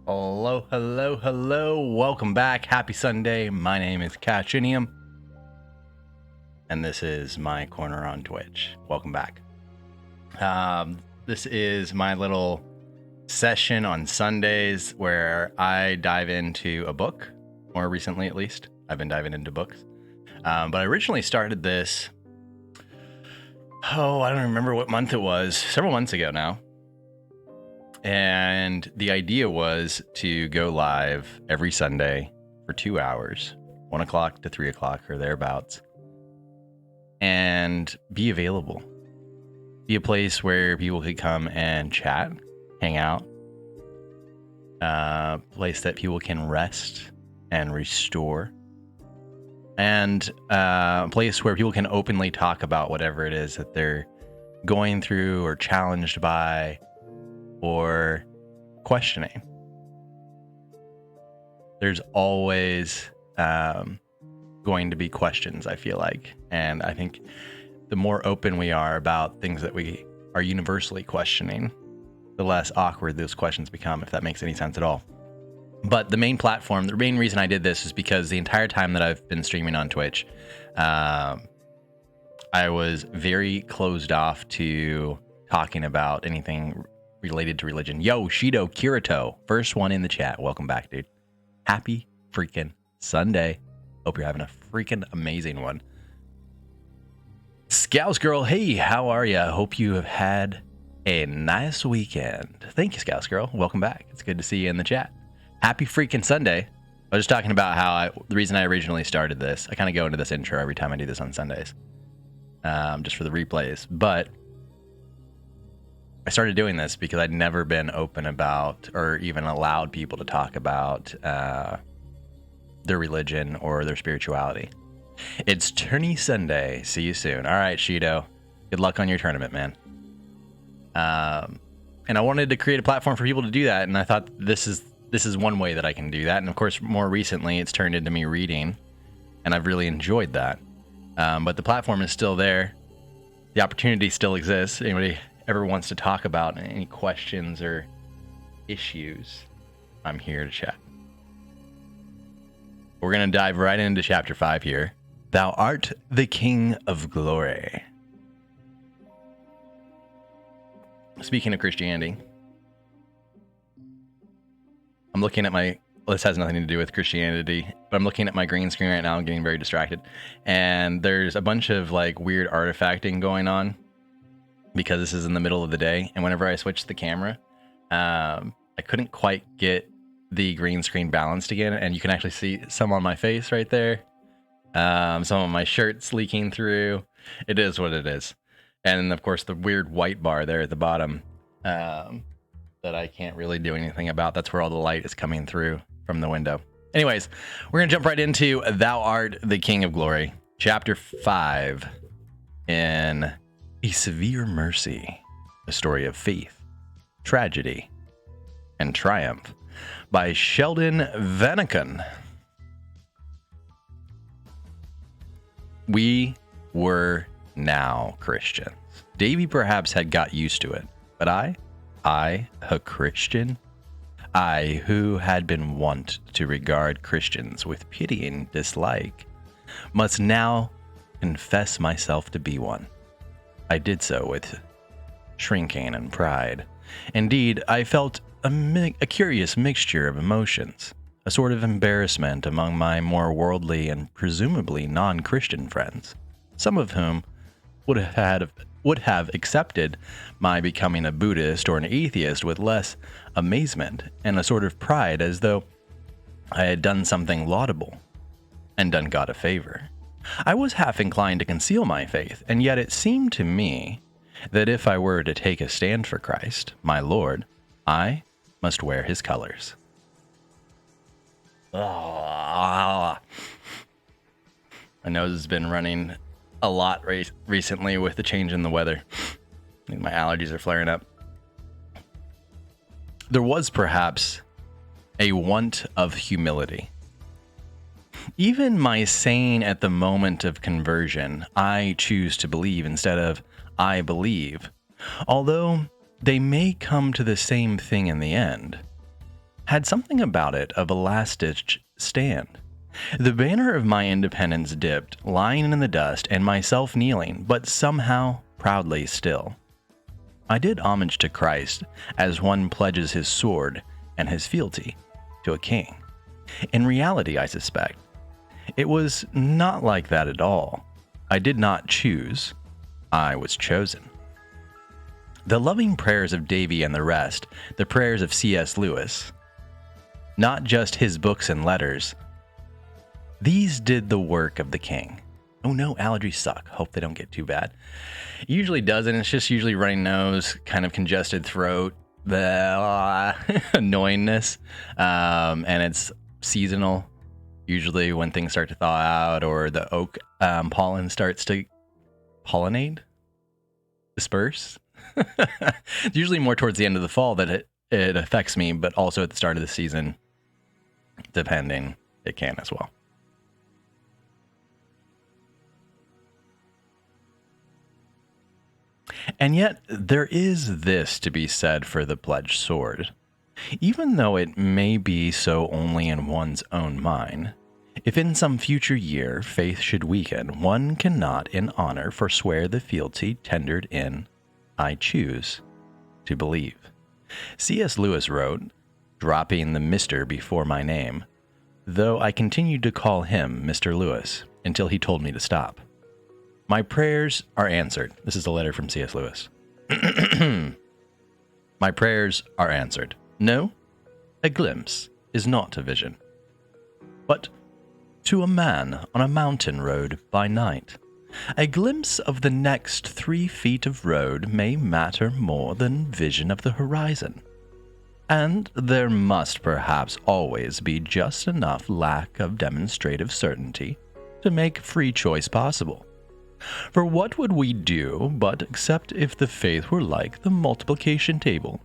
Hello, hello, hello. Welcome back. Happy Sunday. My name is Catchinium, and this is my corner on Twitch. Welcome back. This is my little session on Sundays where I dive into a book. More recently, at least, I've been diving into books. But I originally started this, I don't remember what month it was, several months ago now. And the idea was to go live every Sunday for 2 hours, 1 o'clock to 3 o'clock or thereabouts, and be available. Be a place where people could come and chat, hang out, a place that people can rest and restore, and a place where people can openly talk about whatever it is that they're going through or challenged by or questioning. There's always going to be questions, I feel like. And I think the more open we are about things that we are universally questioning, the less awkward those questions become, if that makes any sense at all. But the main reason I did this is because the entire time that I've been streaming on Twitch, I was very closed off to talking about anything related to religion. Yo, Shido Kirito, first one in the chat. Welcome back, dude. Happy freaking Sunday. Hope you're having a freaking amazing one. Scouts Girl, hey, how are you? Hope you have had a nice weekend. Thank you, Scouts Girl. Welcome back. It's good to see you in the chat. Happy freaking Sunday. I was just talking about how the reason I originally started this, I kind of go into this intro every time I do this on Sundays, just for the replays, but I started doing this because I'd never been open about or even allowed people to talk about their religion or their spirituality. It's Tourney Sunday. See you soon. All right, Shido. Good luck on your tournament, man. And I wanted to create a platform for people to do that, and I thought this is one way that I can do that. And of course, more recently, it's turned into me reading, and I've really enjoyed that. But the platform is still there. The opportunity still exists. Anybody ever wants to talk about any questions or issues, I'm here to chat. We're going to dive right into chapter 5 here. Thou art the King of Glory. Speaking of Christianity, I'm looking at this has nothing to do with Christianity, but I'm looking at my green screen right now. I'm getting very distracted. And there's a bunch of like weird artifacting going on, because this is in the middle of the day, and whenever I switched the camera, I couldn't quite get the green screen balanced again, and you can actually see some on my face right there, some of my shirts leaking through. It is what it is. And of course the weird white bar there at the bottom that I can't really do anything about. That's where all the light is coming through from the window. Anyways, we're gonna jump right into Thou Art the King of Glory, chapter 5, in A Severe Mercy, a story of faith, tragedy, and triumph, by Sheldon Vanniken. We were now Christians. Davy perhaps had got used to it, but I, a Christian, I who had been wont to regard Christians with pitying dislike, must now confess myself to be one. I did so with shrinking and pride. Indeed, I felt a curious mixture of emotions, a sort of embarrassment among my more worldly and presumably non-Christian friends, some of whom would have accepted my becoming a Buddhist or an atheist with less amazement and a sort of pride, as though I had done something laudable and done God a favor. I was half inclined to conceal my faith, and yet it seemed to me that if I were to take a stand for Christ, my Lord, I must wear his colors. My nose has been running a lot recently with the change in the weather. My allergies are flaring up. There was perhaps a want of humility. Even my saying at the moment of conversion, I choose to believe, instead of I believe, although they may come to the same thing in the end, had something about it of a last-ditch stand. The banner of my independence dipped, lying in the dust, and myself kneeling, but somehow proudly still. I did homage to Christ as one pledges his sword and his fealty to a king. In reality, I suspect, it was not like that at all. I did not choose. I was chosen. The loving prayers of Davy and the rest, the prayers of C.S. Lewis, not just his books and letters, these did the work of the king. Oh no, allergies suck. Hope they don't get too bad. It usually doesn't. It's just usually runny nose, kind of congested throat, the annoyingness, and it's seasonal. Usually when things start to thaw out or the oak pollen starts to pollinate, disperse. It's usually more towards the end of the fall that it affects me, but also at the start of the season, depending, it can as well. And yet, there is this to be said for the pledged sword. Even though it may be so only in one's own mind, if in some future year faith should weaken, one cannot in honor forswear the fealty tendered in I choose to believe. C.S. Lewis wrote, dropping the Mr. before my name, though I continued to call him Mr. Lewis until he told me to stop. My prayers are answered. This is a letter from C.S. Lewis. My prayers are answered. No, a glimpse is not a vision. But to a man on a mountain road by night, a glimpse of the next 3 feet of road may matter more than vision of the horizon. And there must perhaps always be just enough lack of demonstrative certainty to make free choice possible. For what would we do but accept if the faith were like the multiplication table?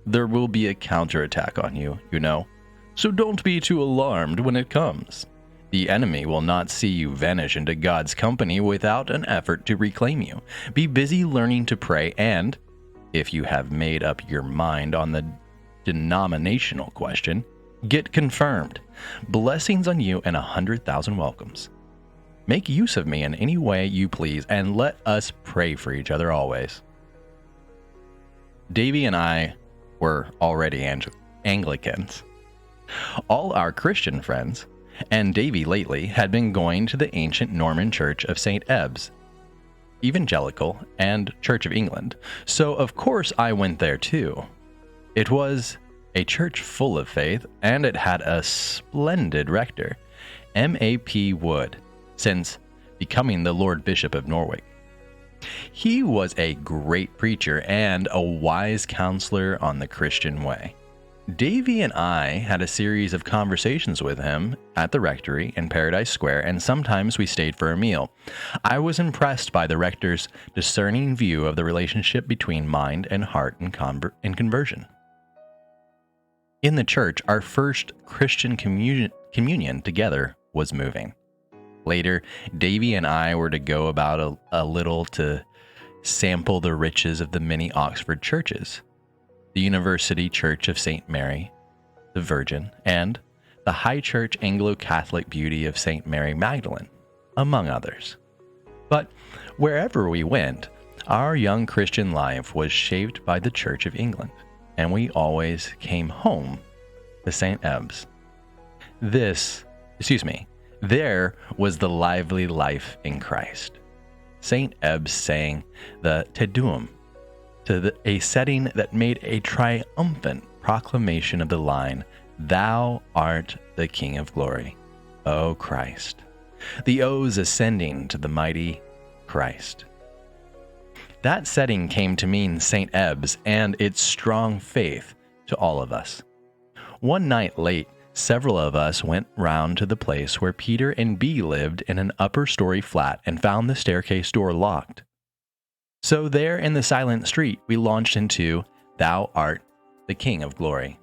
There will be a counterattack on you, you know, so don't be too alarmed when it comes. The enemy will not see you vanish into God's company without an effort to reclaim you. Be busy learning to pray and, if you have made up your mind on the denominational question, get confirmed. Blessings on you and 100,000 welcomes. Make use of me in any way you please, and let us pray for each other always. Davy and I were already Anglicans. All our Christian friends, and Davy lately, had been going to the ancient Norman Church of St. Ebbs, Evangelical, and Church of England, so of course I went there too. It was a church full of faith, and it had a splendid rector, M.A.P. Wood, since becoming the Lord Bishop of Norwich. He was a great preacher and a wise counselor on the Christian way. Davy and I had a series of conversations with him at the rectory in Paradise Square, and sometimes we stayed for a meal. I was impressed by the rector's discerning view of the relationship between mind and heart in conversion. In the church, our first Christian communion together was moving. Later, Davy and I were to go about a little to sample the riches of the many Oxford churches, the University Church of St. Mary, the Virgin, and the High Church Anglo-Catholic beauty of St. Mary Magdalene, among others. But wherever we went, our young Christian life was shaped by the Church of England, and we always came home to St. Ebbs. There was the lively life in Christ. St. Ebbs sang the Te Deum to a setting that made a triumphant proclamation of the line, "Thou art the King of glory, O Christ." The O's ascending to the mighty Christ. That setting came to mean St. Ebbs and its strong faith to all of us. One night late, several of us went round to the place where Peter and B lived in an upper-story flat and found the staircase door locked. So there in the silent street, we launched into "Thou art the King of glory."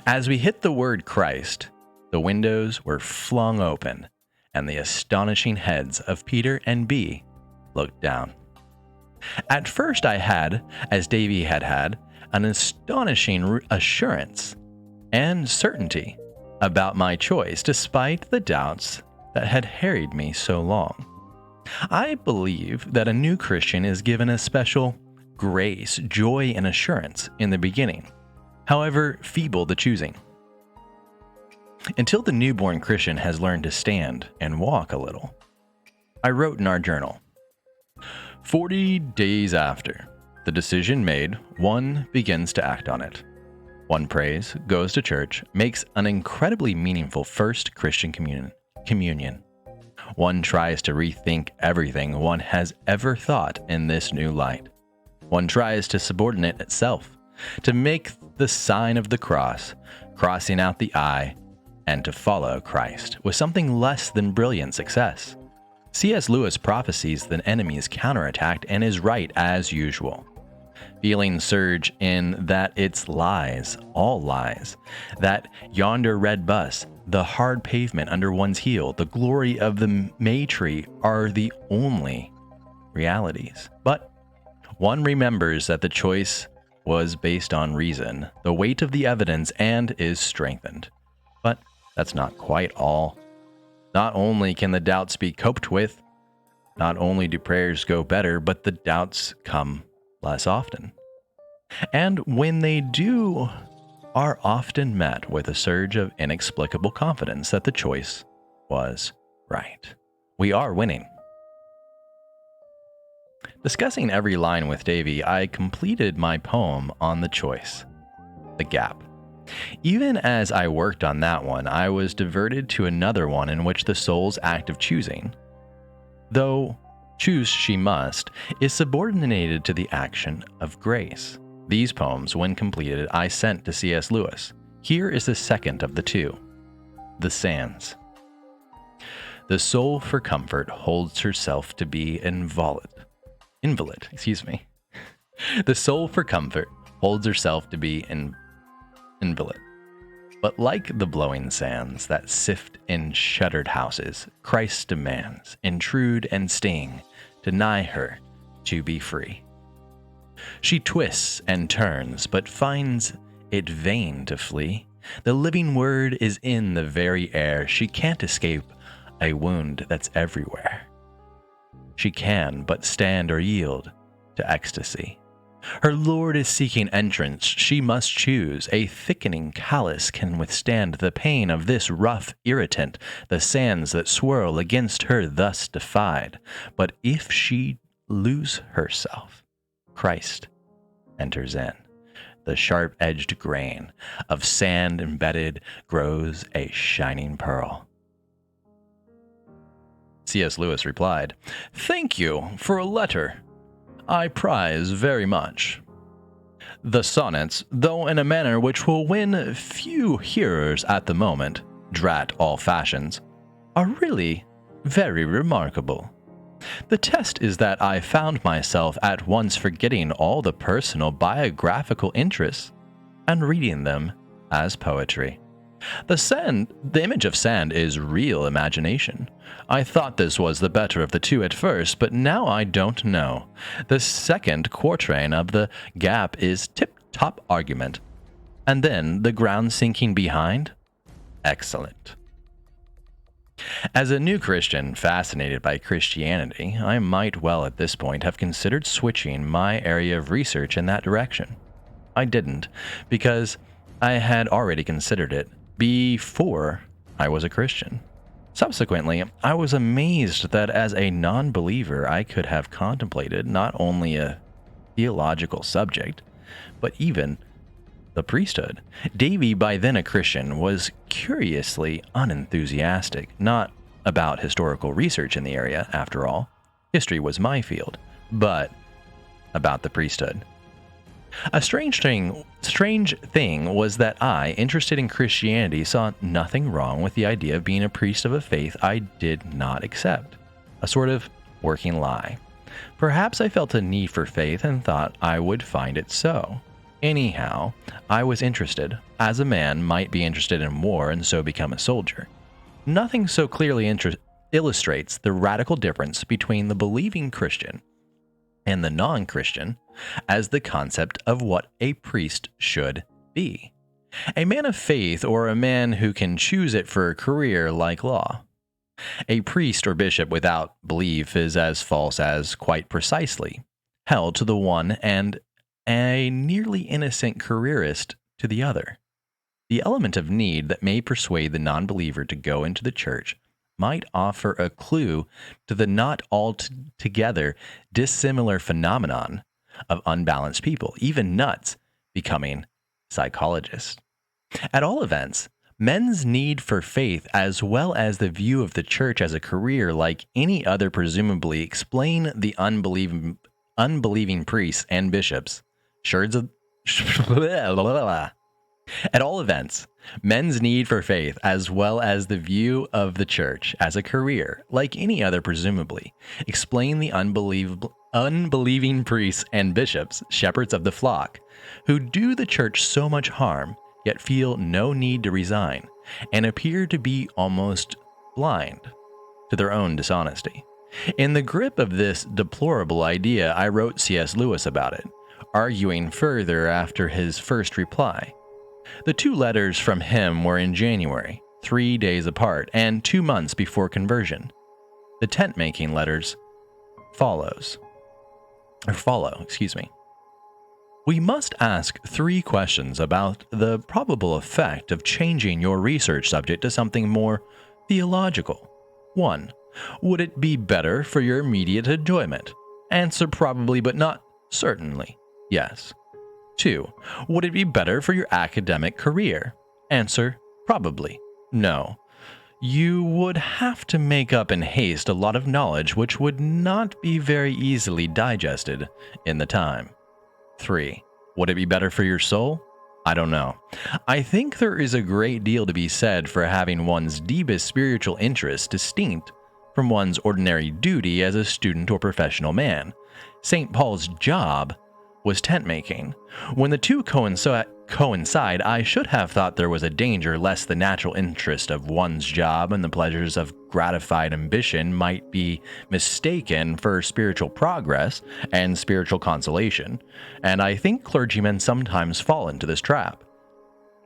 As we hit the word Christ, the windows were flung open, and the astonishing heads of Peter and B looked down. At first I had, as Davy had, an astonishing assurance, and certainty about my choice despite the doubts that had harried me so long. I believe that a new Christian is given a special grace, joy, and assurance in the beginning, however feeble the choosing. Until the newborn Christian has learned to stand and walk a little. I wrote in our journal, 40 days after the decision made, one begins to act on it. One prays, goes to church, makes an incredibly meaningful first Christian communion. One tries to rethink everything one has ever thought in this new light. One tries to subordinate itself, to make the sign of the cross, crossing out the I, and to follow Christ with something less than brilliant success. C.S. Lewis prophesies the enemy's counterattack and is right as usual. Feelings surge in that it's lies, all lies, that yonder red bus, the hard pavement under one's heel, the glory of the May tree are the only realities. But one remembers that the choice was based on reason, the weight of the evidence, and is strengthened. But that's not quite all. Not only can the doubts be coped with, not only do prayers go better, but the doubts come less often. And when they do, are often met with a surge of inexplicable confidence that the choice was right. We are winning. Discussing every line with Davy, I completed my poem on the choice, the gap. Even as I worked on that one, I was diverted to another one in which the soul's act of choosing, though choose she must, is subordinated to the action of grace. These poems, when completed, I sent to C.S. Lewis. Here is the second of the two, The Sands. The soul for comfort holds herself to be invalid. The soul for comfort holds herself to be invalid. But like the blowing sands that sift in shuttered houses, Christ's demands intrude and sting, deny her to be free. She twists and turns, but finds it vain to flee. The living word is in the very air. She can't escape a wound that's everywhere. She can but stand or yield to ecstasy. Her Lord is seeking entrance. She must choose. A thickening callus can withstand the pain of this rough irritant, the sands that swirl against her thus defied. But if she lose herself, Christ enters in. The sharp-edged grain of sand embedded grows a shining pearl. C.S. Lewis replied, "Thank you for a letter I prize very much. The sonnets, though in a manner which will win few hearers at the moment, drat all fashions, are really very remarkable. The test is that I found myself at once forgetting all the personal biographical interests and reading them as poetry. The image of sand is real imagination. I thought this was the better of the two at first, but now I don't know. The second quatrain of the gap is tip-top argument. And then the ground sinking behind? Excellent." As a new Christian fascinated by Christianity, I might well at this point have considered switching my area of research in that direction. I didn't, because I had already considered it before I was a Christian. Subsequently, I was amazed that as a non-believer I could have contemplated not only a theological subject, but even the priesthood. Davy, by then a Christian, was curiously unenthusiastic, not about historical research in the area, after all. History was my field, but about the priesthood. A strange thing was that I, interested in Christianity, saw nothing wrong with the idea of being a priest of a faith I did not accept. A sort of working lie. Perhaps I felt a need for faith and thought I would find it so. Anyhow, I was interested, as a man might be interested in war and so become a soldier. Nothing so clearly illustrates the radical difference between the believing Christian and the non-Christian as the concept of what a priest should be. A man of faith or a man who can choose it for a career like law. A priest or bishop without belief is as false as, quite precisely, hell to the one and a nearly innocent careerist to the other. The element of need that may persuade the non-believer to go into the church might offer a clue to the not altogether dissimilar phenomenon of unbalanced people, even nuts, becoming psychologists. At all events, men's need for faith, as well as the view of the church as a career like any other, presumably explain the unbelieving priests and bishops. Sherds of At all events, men's need for faith, as well as the view of the church as a career, like any other, presumably, explain the unbelieving priests and bishops, shepherds of the flock, who do the church so much harm, yet feel no need to resign, and appear to be almost blind to their own dishonesty. In the grip of this deplorable idea, I wrote C.S. Lewis about it, arguing further after his first reply. The 2 letters from him were in January, 3 days apart, and 2 months before conversion. The tent-making letters follow. We must ask 3 questions about the probable effect of changing your research subject to something more theological. 1. Would it be better for your immediate enjoyment? Answer probably, but not certainly. Yes. 2. Would it be better for your academic career? Answer, probably. No. You would have to make up in haste a lot of knowledge which would not be very easily digested in the time. 3. Would it be better for your soul? I don't know. I think there is a great deal to be said for having one's deepest spiritual interests distinct from one's ordinary duty as a student or professional man. St. Paul's job was tent-making. When the 2 coincide, I should have thought there was a danger lest the natural interest of one's job and the pleasures of gratified ambition might be mistaken for spiritual progress and spiritual consolation, and I think clergymen sometimes fall into this trap.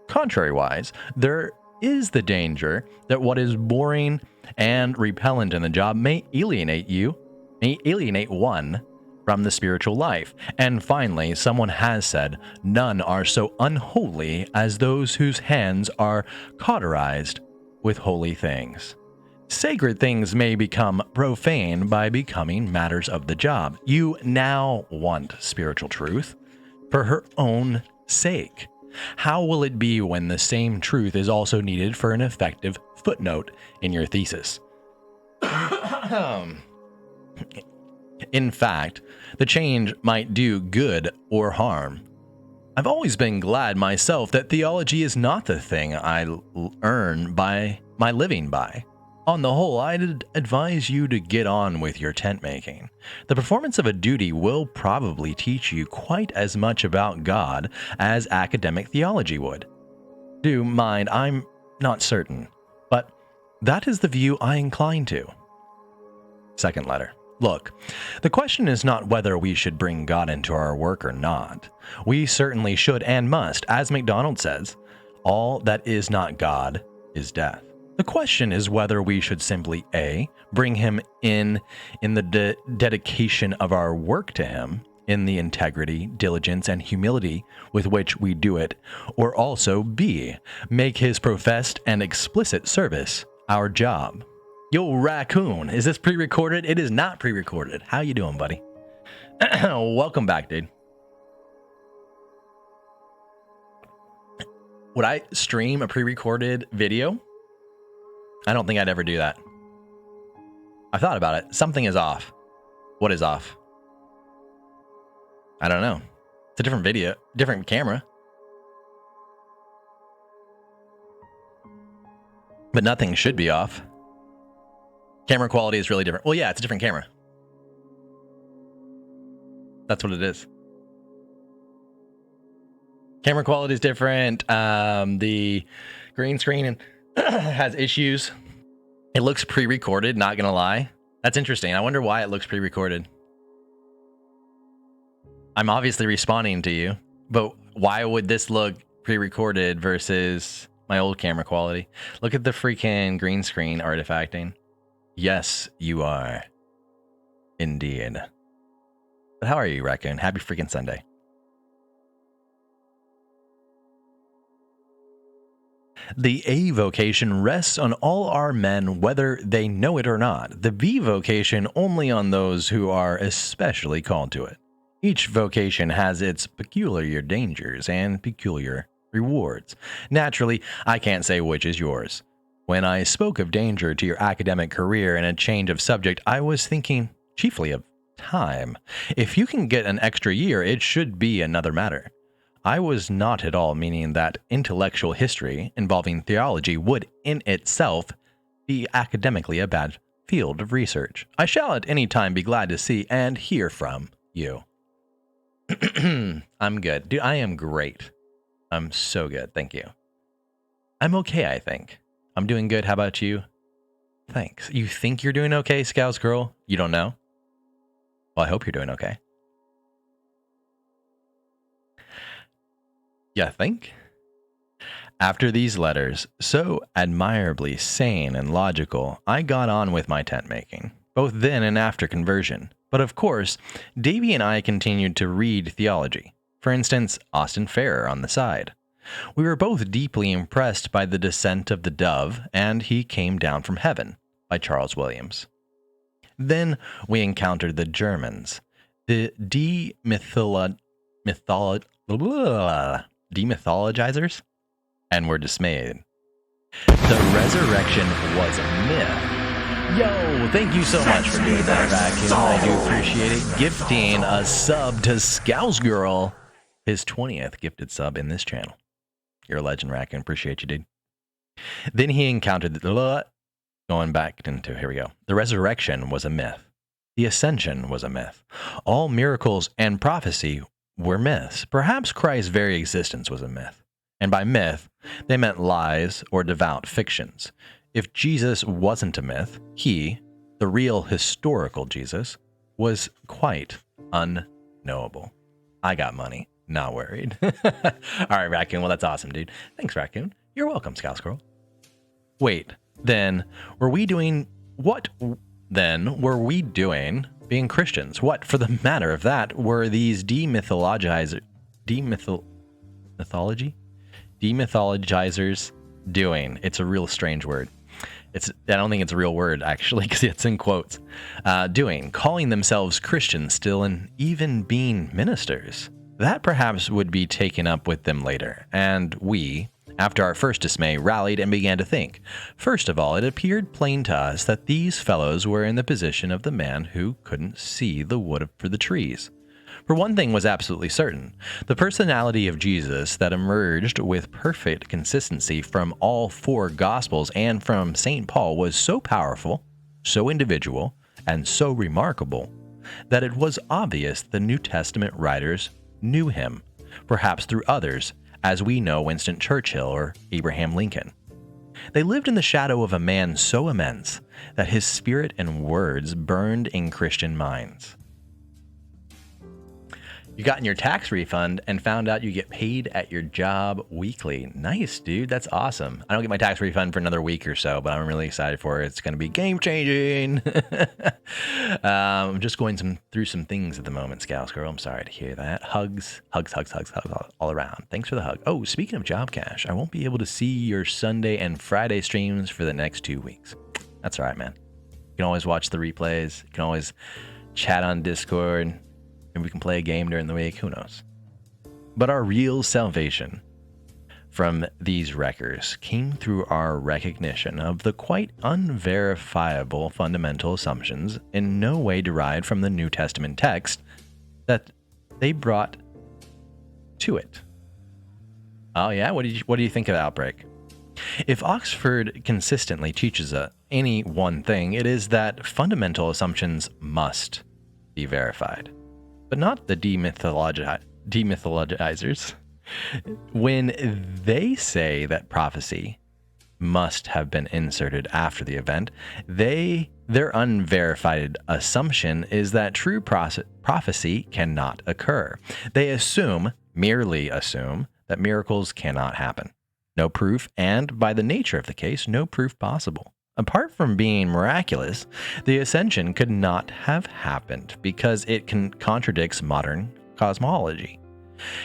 Contrariwise, there is the danger that what is boring and repellent in the job may alienate one from the spiritual life. And finally, someone has said, none are so unholy as those whose hands are cauterized with holy things. Sacred things may become profane by becoming matters of the job. You now want spiritual truth for her own sake. How will it be when the same truth is also needed for an effective footnote in your thesis? In fact, the change might do good or harm. I've always been glad myself that theology is not the thing I earn by my living by. On the whole, I'd advise you to get on with your tent making. The performance of a duty will probably teach you quite as much about God as academic theology would. Do mind, I'm not certain, but that is the view I incline to. Second letter. Look, the question is not whether we should bring God into our work or not. We certainly should and must. As MacDonald says, all that is not God is death. The question is whether we should simply A, bring him in the dedication of our work to him, in the integrity, diligence, and humility with which we do it, or also B, make his professed and explicit service our job. Yo, Raccoon, is this pre-recorded? It is not pre-recorded. How you doing, buddy? Welcome back, dude. Would I stream a pre-recorded video? I don't think I'd ever do that. I thought about it. Something is off. What is off? I don't know. It's a different video, different camera. But nothing should be off. Camera quality is really different. Well, yeah, it's a different camera. That's what it is. Camera quality is different. The green screen has issues. It looks pre-recorded, not gonna lie. That's interesting. I wonder why it looks pre-recorded. I'm obviously responding to you, but why would this look pre-recorded versus my old camera quality. Look at the freaking green screen artifacting. Yes, you are. Indeed. But how are you, Raccoon? Happy freaking Sunday. The A vocation rests on all our men, whether they know it or not. The B vocation only on those who are especially called to it. Each vocation has its peculiar dangers and peculiar rewards. Naturally, I can't say which is yours. When I spoke of danger to your academic career and a change of subject, I was thinking chiefly of time. If you can get an extra year, it should be another matter. I was not at all meaning that intellectual history involving theology would in itself be academically a bad field of research. I shall at any time be glad to see and hear from you. I'm good. Dude, I am great. I'm so good. Thank you. I'm okay, I think. I'm doing good. How about you? Thanks. You think you're doing okay, Scouts Girl? You don't know? Well, I hope you're doing okay. You think? After these letters, so admirably sane and logical, I got on with my tent making, both then and after conversion. But of course, Davy and I continued to read theology. For instance, Austin Farrer on the side. We were both deeply impressed by The Descent of the Dove and He Came Down from Heaven by Charles Williams. Then we encountered the Germans, the demythologizers, and were dismayed. The resurrection was a myth. Yo, thank you so much for doing that, Raccoon. I do appreciate it. Gifting a sub to Scouts Girl, his 20th gifted sub in this channel. You're a legend, Raccoon. Appreciate you, dude. Then he encountered the... Going back into... Here we go. The resurrection was a myth. The ascension was a myth. All miracles and prophecy were myths. Perhaps Christ's very existence was a myth. And by myth, they meant lies or devout fictions. If Jesus wasn't a myth, he, the real historical Jesus, was quite unknowable. I got money. Not worried. All right, Raccoon. Well, that's awesome, dude. Thanks, Raccoon. You're welcome, Scout Squirrel. Wait, then, were we doing... What, then, were we doing being Christians? What, for the matter of that, were these demythologizers doing? It's a real strange word. I don't think it's a real word, actually, because it's in quotes. Calling themselves Christians still and even being ministers. That perhaps would be taken up with them later, and we, after our first dismay, rallied and began to think. First of all, it appeared plain to us that these fellows were in the position of the man who couldn't see the wood for the trees. For one thing was absolutely certain. The personality of Jesus that emerged with perfect consistency from all four Gospels and from St. Paul was so powerful, so individual, and so remarkable that it was obvious the New Testament writers knew him, perhaps through others, as we know Winston Churchill or Abraham Lincoln. They lived in the shadow of a man so immense that his spirit and words burned in Christian minds. You got in your tax refund and found out you get paid at your job weekly. Nice, dude. That's awesome. I don't get my tax refund for another week or so, but I'm really excited for it. It's going to be game-changing. I'm just going through some things at the moment, Scouts Girl. I'm sorry to hear that. Hugs all around. Thanks for the hug. Oh, speaking of Job Cash, I won't be able to see your Sunday and Friday streams for the next 2 weeks. That's all right, man. You can always watch the replays. You can always chat on Discord. And we can play a game during the week, who knows. But our real salvation from these wreckers came through our recognition of the quite unverifiable fundamental assumptions in no way derived from the New Testament text that they brought to it. Oh yeah? What do you think of Outbreak? If Oxford consistently teaches any one thing, it is that fundamental assumptions must be verified. But not the demythologizers. When they say that prophecy must have been inserted after the event, their unverified assumption is that true prophecy cannot occur. They merely assume that miracles cannot happen. No proof, and by the nature of the case, no proof possible. Apart from being miraculous, the ascension could not have happened because it contradicts modern cosmology.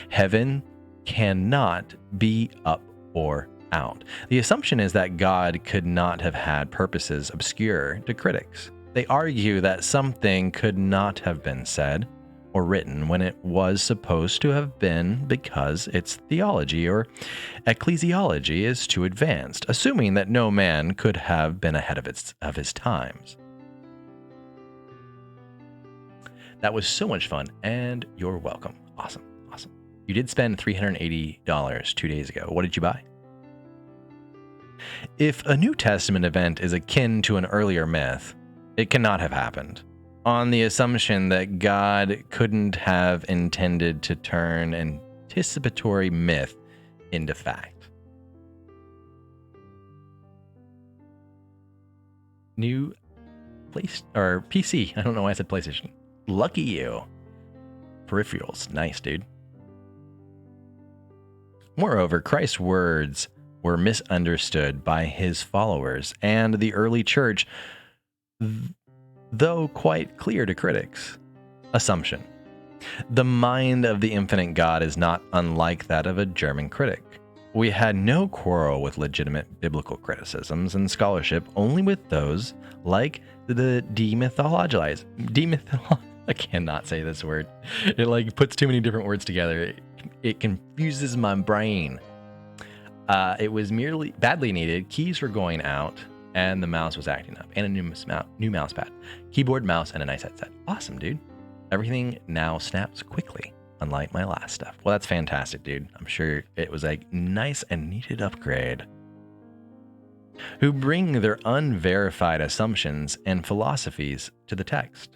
Heaven cannot be up or out. The assumption is that God could not have had purposes obscure to critics. They argue that something could not have been said or written when it was supposed to have been because its theology or ecclesiology is too advanced, assuming that no man could have been ahead of his times. That was so much fun, and you're welcome. Awesome. You did spend $380 2 days ago. What did you buy? If a New Testament event is akin to an earlier myth, it cannot have happened, on the assumption that God couldn't have intended to turn anticipatory myth into fact. New place or PC. I don't know why I said PlayStation. Lucky you. Peripherals. Nice, dude. Moreover, Christ's words were misunderstood by his followers and the early church, though quite clear to critics. Assumption. The mind of the infinite God is not unlike that of a German critic. We had no quarrel with legitimate biblical criticisms and scholarship, only with those like the I cannot say this word. It puts too many different words together. It confuses my brain. It was merely badly needed. Keys were going out, and the mouse was acting up. And a new mouse pad, keyboard, mouse, and a nice headset. Awesome, dude. Everything now snaps quickly, unlike my last stuff. Well, that's fantastic, dude. I'm sure it was a nice and needed upgrade. Who bring their unverified assumptions and philosophies to the text.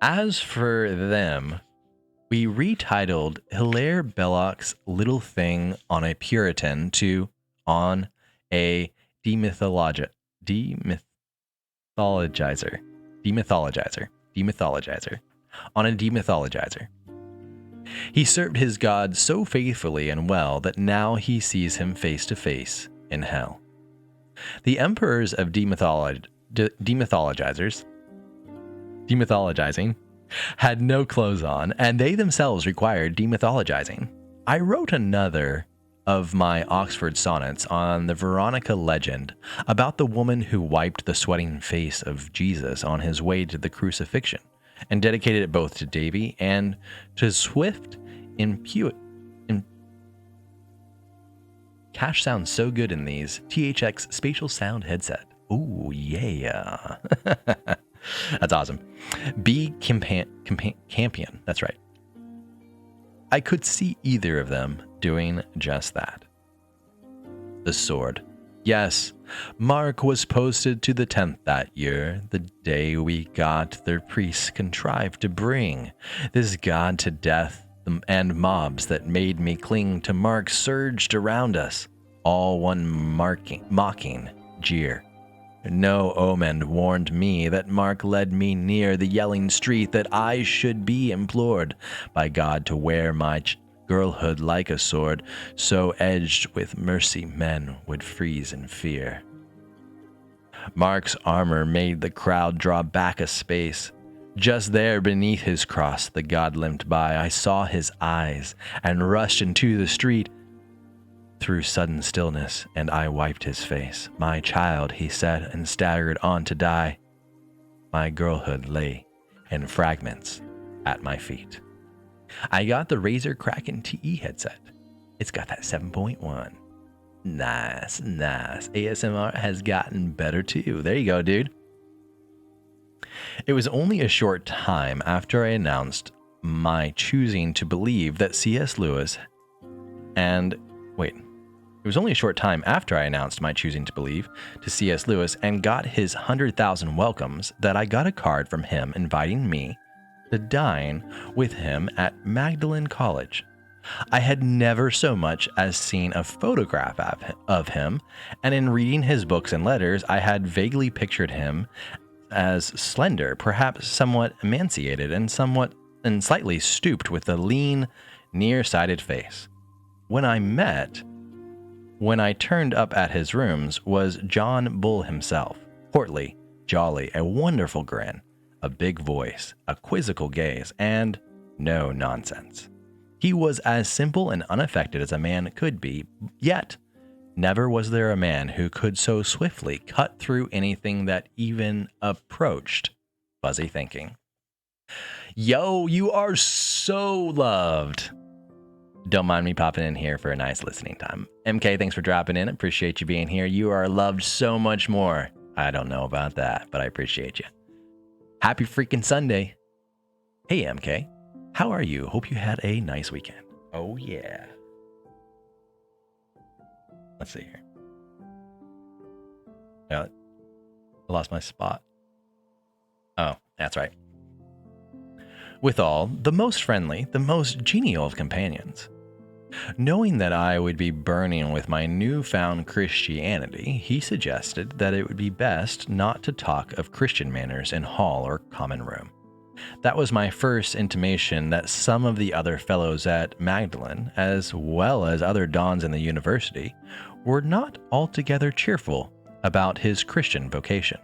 As for them, we retitled Hilaire Belloc's Little Thing on a Puritan to On a Demythologizer. On a demythologizer. He served his God so faithfully and well that now he sees him face to face in hell. The emperors of demythologizing had no clothes on, and they themselves required demythologizing. I wrote another of my Oxford sonnets on the Veronica legend about the woman who wiped the sweating face of Jesus on his way to the crucifixion, and dedicated it both to Davy and to Swift Cash sounds so good in these THX spatial sound headset. Ooh, yeah. That's awesome. B. Campion. That's right. I could see either of them doing just that. The sword. Yes, Mark was posted to the 10th that year, the day we got the priests contrived to bring this god to death, and mobs that made me cling to Mark surged around us, all one mocking jeer. No omen warned me that Mark led me near the yelling street that I should be implored by God to wear my girlhood like a sword, so edged with mercy men would freeze in fear. Mark's armor made the crowd draw back a space. Just there beneath his cross the god limped by. I saw his eyes and rushed into the street. Through sudden stillness, and I wiped his face. My child, he said, and staggered on to die. My girlhood lay in fragments at my feet. I got the Razer Kraken TE headset. It's got that 7.1. Nice. ASMR has gotten better too. There you go, dude. It was only a short time after I announced my choosing to believe that C.S. Lewis It was only a short time after I announced my choosing to believe to C.S. Lewis and got his 100,000 welcomes that I got a card from him inviting me to dine with him at Magdalen College. I had never so much as seen a photograph of him, and in reading his books and letters, I had vaguely pictured him as slender, perhaps somewhat emaciated, and slightly stooped, with a lean, nearsighted face. When I turned up at his rooms was John Bull himself, portly, jolly, a wonderful grin, a big voice, a quizzical gaze, and no nonsense. He was as simple and unaffected as a man could be, yet never was there a man who could so swiftly cut through anything that even approached fuzzy thinking. Yo, you are so loved. Don't mind me popping in here for a nice listening time. MK, thanks for dropping in. Appreciate you being here. You are loved so much more. I don't know about that, but I appreciate you. Happy freaking Sunday. Hey, MK. How are you? Hope you had a nice weekend. Oh, yeah. Let's see here. Yeah, I lost my spot. Oh, that's right. Withal, the most friendly, the most genial of companions. Knowing that I would be burning with my newfound Christianity, he suggested that it would be best not to talk of Christian manners in hall or common room. That was my first intimation that some of the other fellows at Magdalen, as well as other dons in the university, were not altogether cheerful about his Christian vocation.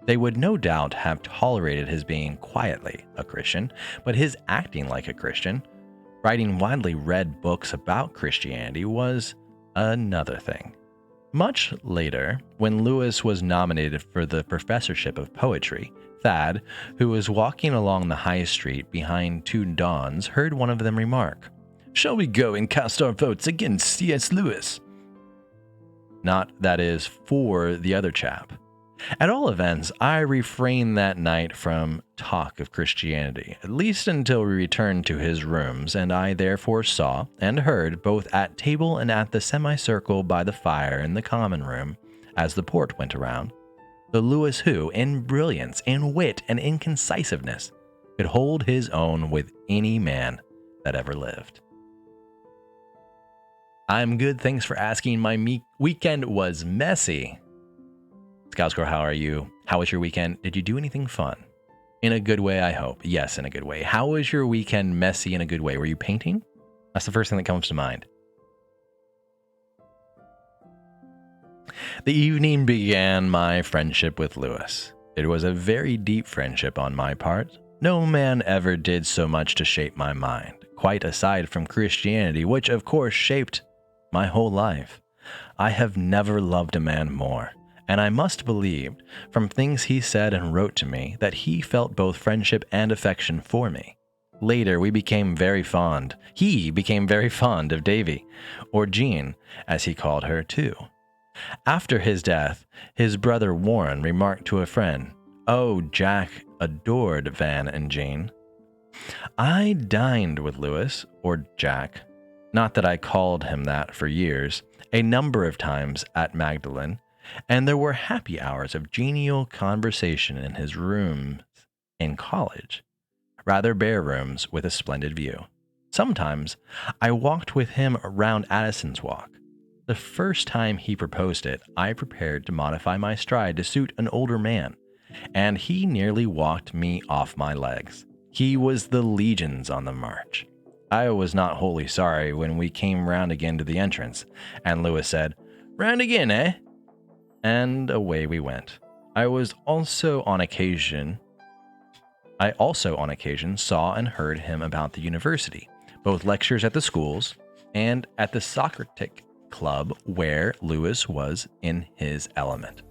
They would no doubt have tolerated his being quietly a Christian, but his acting like a Christian, writing widely read books about Christianity, was another thing. Much later, when Lewis was nominated for the professorship of poetry, Thad, who was walking along the high street behind two dons, heard one of them remark, "Shall we go and cast our votes against C.S. Lewis?" Not, that is, for the other chap. At all events, I refrained that night from talk of Christianity, at least until we returned to his rooms, and I therefore saw and heard, both at table and at the semicircle by the fire in the common room, as the port went around, the Lewis who, in brilliance, in wit, and in concisiveness, could hold his own with any man that ever lived. I'm good, thanks for asking. My weekend was messy. Scoutscore, how are you? How was your weekend? Did you do anything fun? In a good way, I hope. Yes, in a good way. How was your weekend messy in a good way? Were you painting? That's the first thing that comes to mind. The evening began my friendship with Lewis. It was a very deep friendship on my part. No man ever did so much to shape my mind, quite aside from Christianity, which of course shaped my whole life. I have never loved a man more, and I must believe, from things he said and wrote to me, that he felt both friendship and affection for me. Later, we became very fond. He became very fond of Davy, or Jean, as he called her too. After his death, his brother Warren remarked to a friend, "Oh, Jack adored Van and Jean." I dined with Lewis, or Jack, not that I called him that for years, a number of times at Magdalen, and there were happy hours of genial conversation in his rooms in college, rather bare rooms with a splendid view. Sometimes I walked with him around Addison's Walk. The first time he proposed it, I prepared to modify my stride to suit an older man, and he nearly walked me off my legs. He was the legions on the march. I was not wholly sorry when we came round again to the entrance, and Lewis said, "Round again, eh?" And away we went. I also on occasion saw and heard him about the university, both lectures at the schools and at the Socratic Club, where Lewis was in his element.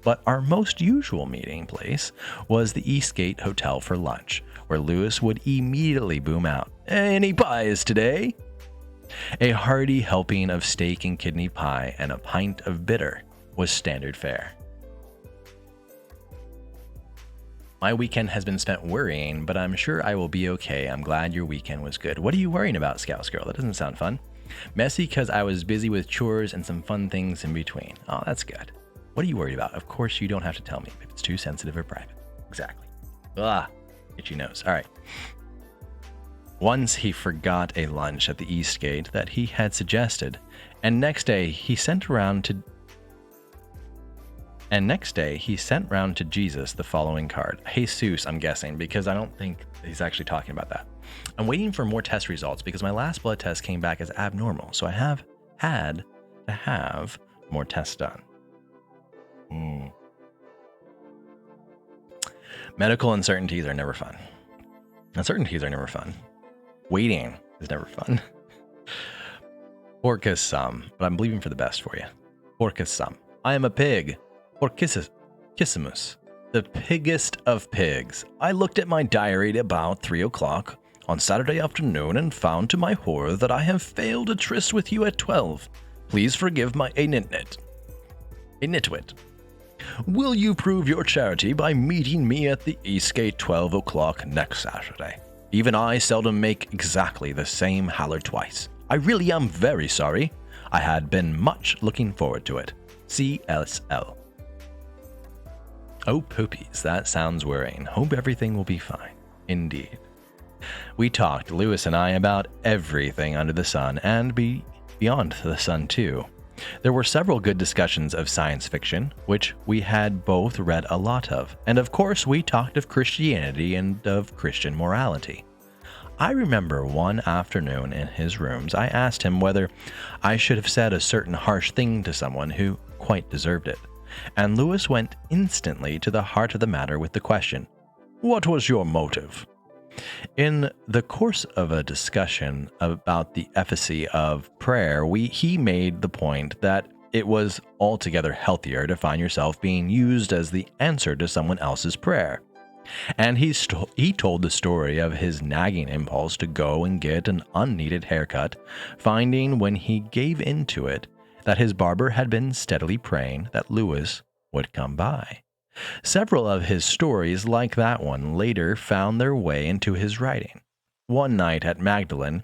But our most usual meeting place was the Eastgate Hotel for lunch, where Lewis would immediately boom out, "Any pies today?" A hearty helping of steak and kidney pie and a pint of bitter was standard fare. My weekend has been spent worrying, but I'm sure I will be okay. I'm glad your weekend was good. What are you worrying about, Scouts Girl? That doesn't sound fun. Messy because I was busy with chores and some fun things in between. Oh, that's good. What are you worried about? Of course, you don't have to tell me if it's too sensitive or private. Exactly. Itchy nose. All right. Once he forgot a lunch at the Eastgate that he had suggested, and next day he sent round to Jesus the following card. Jesus, I'm guessing, because I don't think he's actually talking about that. I'm waiting for more test results because my last blood test came back as abnormal. So I have had to have more tests done. Medical uncertainties are never fun. Uncertainties are never fun. Waiting is never fun. Porcus sum, but I'm believing for the best for you. Porcus sum. I am a pig. Porcissimus. The piggest of pigs. I looked at my diary at about 3 o'clock on Saturday afternoon and found to my horror that I have failed a tryst with you at 12. Please forgive my a nitwit. Will you prove your charity by meeting me at the Eastgate 12 o'clock next Saturday? Even I seldom make exactly the same hallard twice. I really am very sorry. I had been much looking forward to it. CSL. Oh, poopies, that sounds worrying. Hope everything will be fine. Indeed. We talked, Lewis and I, about everything under the sun and beyond the sun, too. There were several good discussions of science fiction, which we had both read a lot of, and of course we talked of Christianity and of Christian morality. I remember one afternoon in his rooms I asked him whether I should have said a certain harsh thing to someone who quite deserved it, and Lewis went instantly to the heart of the matter with the question, "What was your motive?" In the course of a discussion about the efficacy of prayer, he made the point that it was altogether healthier to find yourself being used as the answer to someone else's prayer. And he told the story of his nagging impulse to go and get an unneeded haircut, finding when he gave into it that his barber had been steadily praying that Lewis would come by. Several of his stories, like that one, later found their way into his writing. One night at Magdalen,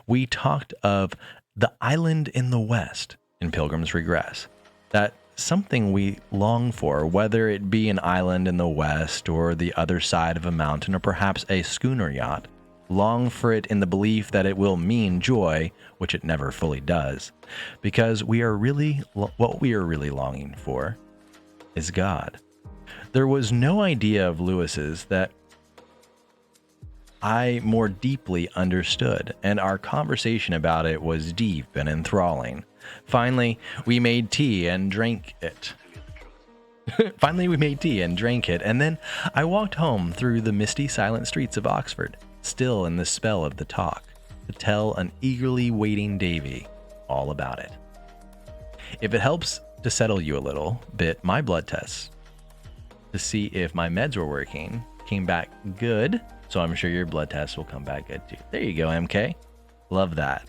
we talked of the island in the West in Pilgrim's Regress, that something we long for, whether it be an island in the West or the other side of a mountain or perhaps a schooner yacht, long for it in the belief that it will mean joy, which it never fully does, because what we are really longing for is God. There was no idea of Lewis's that I more deeply understood, and our conversation about it was deep and enthralling. Finally, we made tea and drank it. And then I walked home through the misty, silent streets of Oxford, still in the spell of the talk, to tell an eagerly waiting Davy all about it. If it helps to settle you a little bit, my blood tests to see if my meds were working came back good, so I'm sure your blood tests will come back good too. There you go, MK. Love that.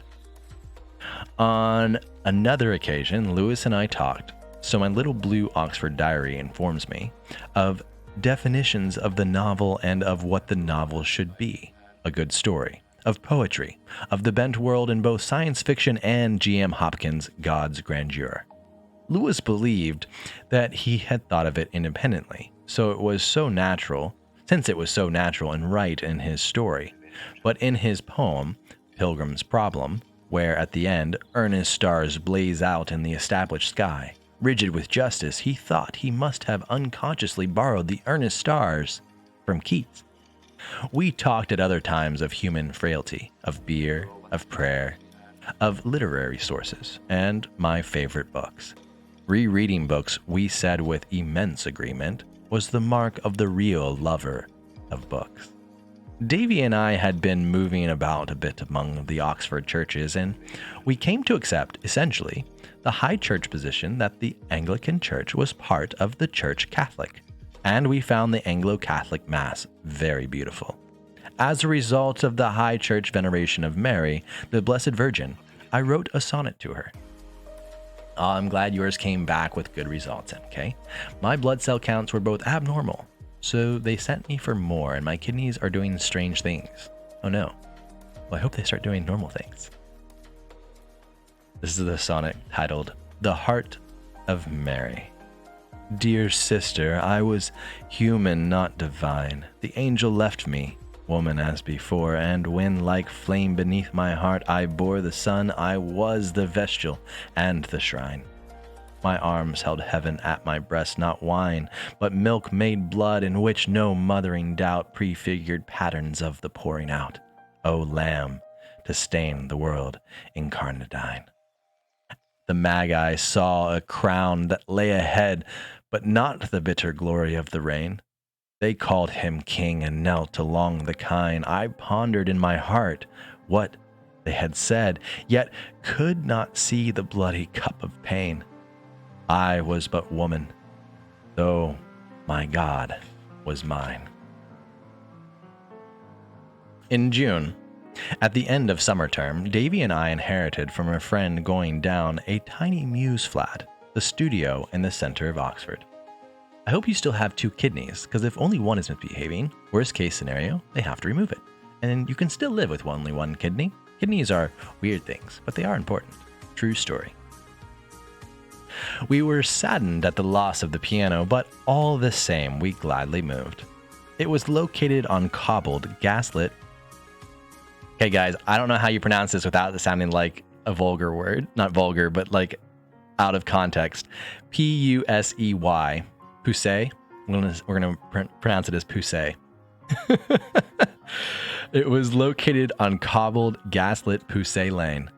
On another occasion, Lewis and I talked, so my little blue Oxford diary informs me, of definitions of the novel and of what the novel should be. A good story, of poetry, of the bent world in both science fiction and G.M. Hopkins' God's grandeur. Lewis believed that he had thought of it independently, since it was so natural and right in his story. But in his poem, Pilgrim's Problem, where at the end earnest stars blaze out in the established sky, rigid with justice, he thought he must have unconsciously borrowed the earnest stars from Keats. We talked at other times of human frailty, of beer, of prayer, of literary sources, and my favorite books. Rereading books, we said with immense agreement, was the mark of the real lover of books. Davy and I had been moving about a bit among the Oxford churches, and we came to accept, essentially, the high church position that the Anglican Church was part of the Church Catholic, and we found the Anglo-Catholic Mass very beautiful. As a result of the high church veneration of Mary, the Blessed Virgin, I wrote a sonnet to her. I'm glad yours came back with good results, MK. My blood cell counts were both abnormal, so they sent me for more, and my kidneys are doing strange things. Oh no. Well, I hope they start doing normal things. This is the sonnet titled, The Heart of Mary. Dear sister, I was human, not divine. The angel left me, woman as before, and when like flame beneath my heart I bore the sun, I was the vestal and the shrine. My arms held heaven at my breast, not wine, but milk made blood in which no mothering doubt prefigured patterns of the pouring out. O Lamb, to stain the world incarnadine. The Magi saw a crown that lay ahead, but not the bitter glory of the reign. They called him king and knelt along the kine. I pondered in my heart what they had said, yet could not see the bloody cup of pain. I was but woman, though my God was mine. In June, at the end of summer term, Davy and I inherited from a friend going down a tiny mews flat, the studio in the center of Oxford. I hope you still have 2 kidneys, because if only one is misbehaving, worst case scenario, they have to remove it. And you can still live with only one kidney. Kidneys are weird things, but they are important. True story. We were saddened at the loss of the piano, but all the same, we gladly moved. It was located on cobbled, gaslit. Okay, guys, I don't know how you pronounce this without it sounding like a vulgar word. Not vulgar, but like out of context. Pusey. Pusey. We're gonna pronounce it as Pusey. It was located on cobbled, gaslit Pusey Lane.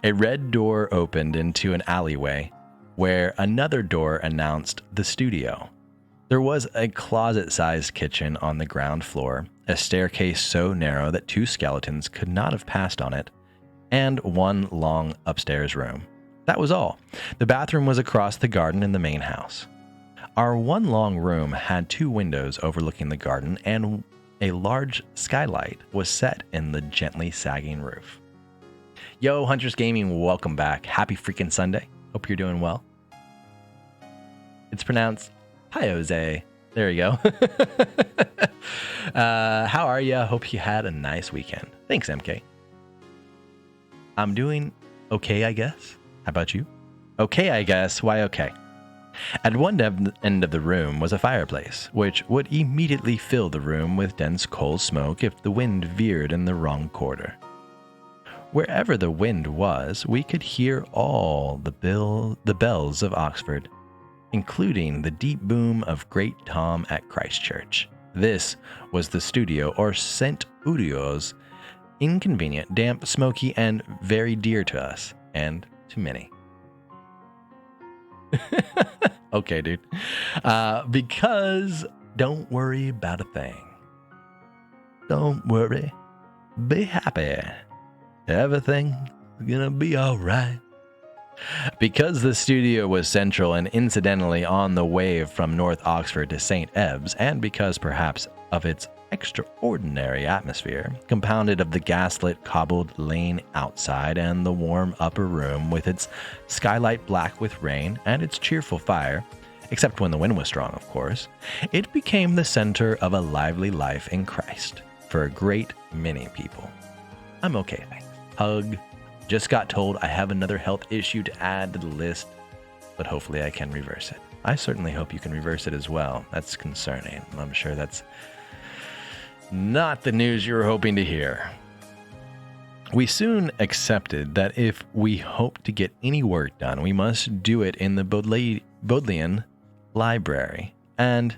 A red door opened into an alleyway, where another door announced the studio. There was a closet-sized kitchen on the ground floor, a staircase so narrow that 2 skeletons could not have passed on it, and one long upstairs room. That was all. The bathroom was across the garden in the main house. Our one long room had 2 windows overlooking the garden, and a large skylight was set in the gently sagging roof. Yo, Hunters Gaming, welcome back. Happy freaking Sunday. Hope you're doing well. It's pronounced hi, Jose. There you go. How are you? Hope you had a nice weekend. Thanks, MK. I'm doing okay, I guess. How about you? Okay, I guess. Why okay? At one end of the room was a fireplace, which would immediately fill the room with dense coal smoke if the wind veered in the wrong quarter. Wherever the wind was, we could hear all the bells of Oxford, including the deep boom of Great Tom at Christchurch. This was the studio, or St. Udio's, inconvenient, damp, smoky, and very dear to us, and to many. Okay, dude. Because don't worry about a thing. Don't worry. Be happy. Everything's gonna be alright. Because the studio was central and incidentally on the wave from North Oxford to St. Ebbs, and because perhaps of its extraordinary atmosphere, compounded of the gaslit cobbled lane outside and the warm upper room with its skylight black with rain and its cheerful fire, except when the wind was strong, of course, it became the center of a lively life in Christ for a great many people. I'm okay, thanks. Hug. Just got told I have another health issue to add to the list, but hopefully I can reverse it. I certainly hope you can reverse it as well. That's concerning. I'm sure that's not the news you were hoping to hear. We soon accepted that if we hope to get any work done, we must do it in the Bodleian Library. And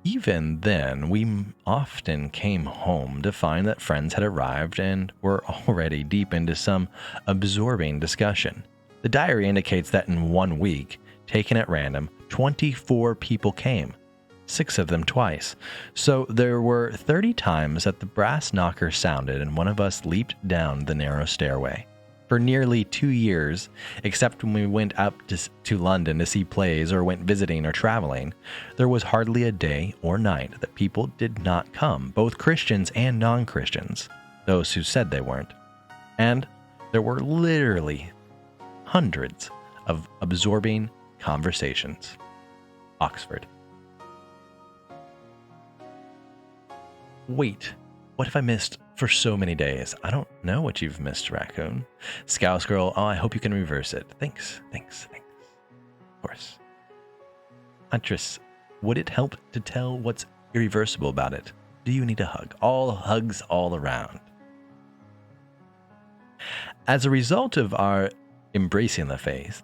even then, we often came home to find that friends had arrived and were already deep into some absorbing discussion. The diary indicates that in 1 week, taken at random, 24 people came, 6 of them twice. So there were 30 times that the brass knocker sounded and one of us leaped down the narrow stairway. For nearly 2 years, except when we went up to London to see plays or went visiting or traveling, there was hardly a day or night that people did not come, both Christians and non-Christians, those who said they weren't. And there were literally hundreds of absorbing conversations. Oxford. Wait, what have I missed for so many days? I don't know what you've missed, Raccoon. Scouse Girl, oh, I hope you can reverse it. Thanks. Of course. Huntress, would it help to tell what's irreversible about it? Do you need a hug? All hugs all around. As a result of our embracing the faith,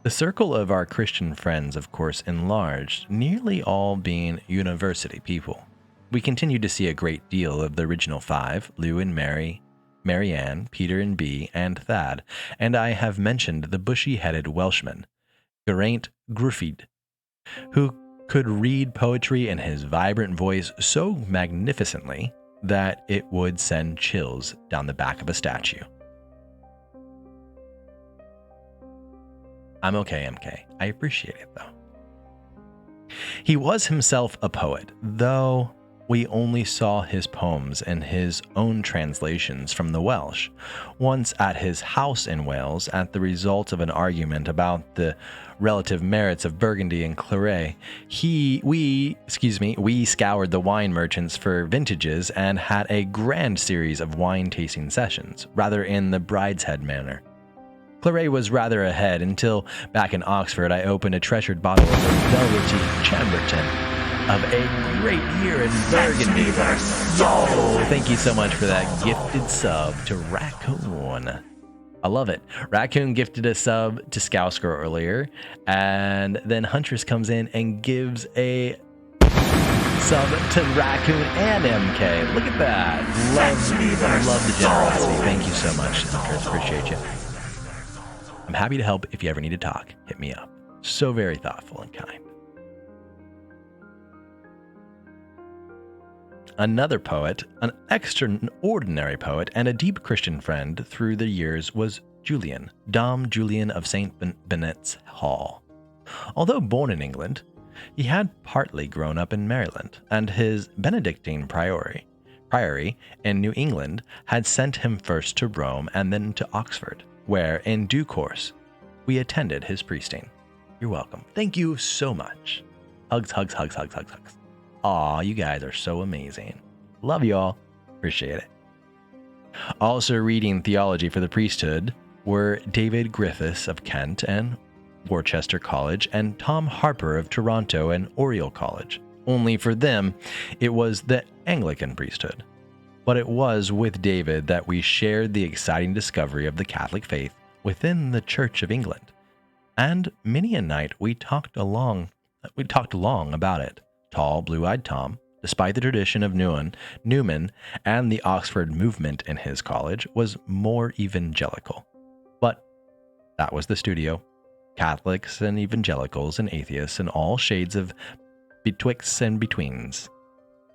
the circle of our Christian friends, of course, enlarged, nearly all being university people. We continued to see a great deal of the original five, Lou and Marianne, Peter and Bea, and Thad, and I have mentioned the bushy-headed Welshman, Geraint Gruffydd, who could read poetry in his vibrant voice so magnificently that it would send chills down the back of a statue. I'm okay, MK. I appreciate it, though. He was himself a poet, though we only saw his poems in his own translations from the Welsh. Once at his house in Wales, at the result of an argument about the relative merits of Burgundy and Claret, we scoured the wine merchants for vintages and had a grand series of wine tasting sessions, rather in the Brideshead manner. Claret was rather ahead until, back in Oxford, I opened a treasured bottle of the velvety Chambertin of a great year in Burgundy. Yo! Thank you so much for that gifted sub to Raccoon. I love it. Raccoon gifted a sub to Scousker earlier, and then Huntress comes in and gives a sub to Raccoon and MK. Look at that. Love the generosity. Thank you so much, Huntress. Appreciate you. I'm happy to help if you ever need to talk. Hit me up. So very thoughtful and kind. Another poet, an extraordinary poet, and a deep Christian friend through the years was Julian, Dom Julian of St. Benet's Hall. Although born in England, he had partly grown up in Maryland, and his Benedictine priory in New England had sent him first to Rome and then to Oxford, where, in due course, we attended his priesting. You're welcome. Thank you so much. Hugs, hugs, hugs, hugs, hugs, hugs. Aw, you guys are so amazing. Love y'all. Appreciate it. Also reading theology for the priesthood were David Griffiths of Kent and Worcester College and Tom Harper of Toronto and Oriel College. Only for them, it was the Anglican priesthood. But it was with David that we shared the exciting discovery of the Catholic faith within the Church of England. And many a night we talked long about it. Tall, blue-eyed Tom, despite the tradition of Newman and the Oxford movement in his college, was more evangelical. But that was the studio. Catholics and evangelicals and atheists and all shades of betwixt and betweens,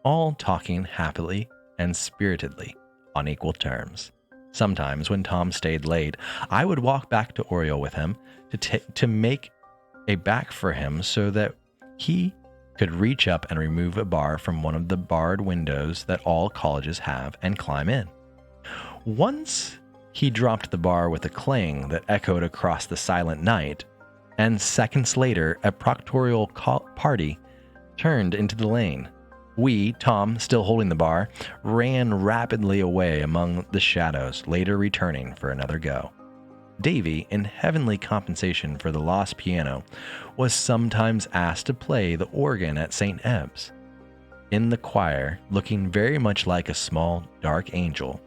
all talking happily and spiritedly on equal terms. Sometimes when Tom stayed late, I would walk back to Oriel with him to make a back for him so that he could reach up and remove a bar from one of the barred windows that all colleges have and climb in. Once he dropped the bar with a clang that echoed across the silent night, and seconds later a proctorial party turned into the lane. We, Tom still holding the bar, ran rapidly away among the shadows, later returning for another go. Davy, in heavenly compensation for the lost piano, was sometimes asked to play the organ at St. Ebb's. In the choir, looking very much like a small, dark angel,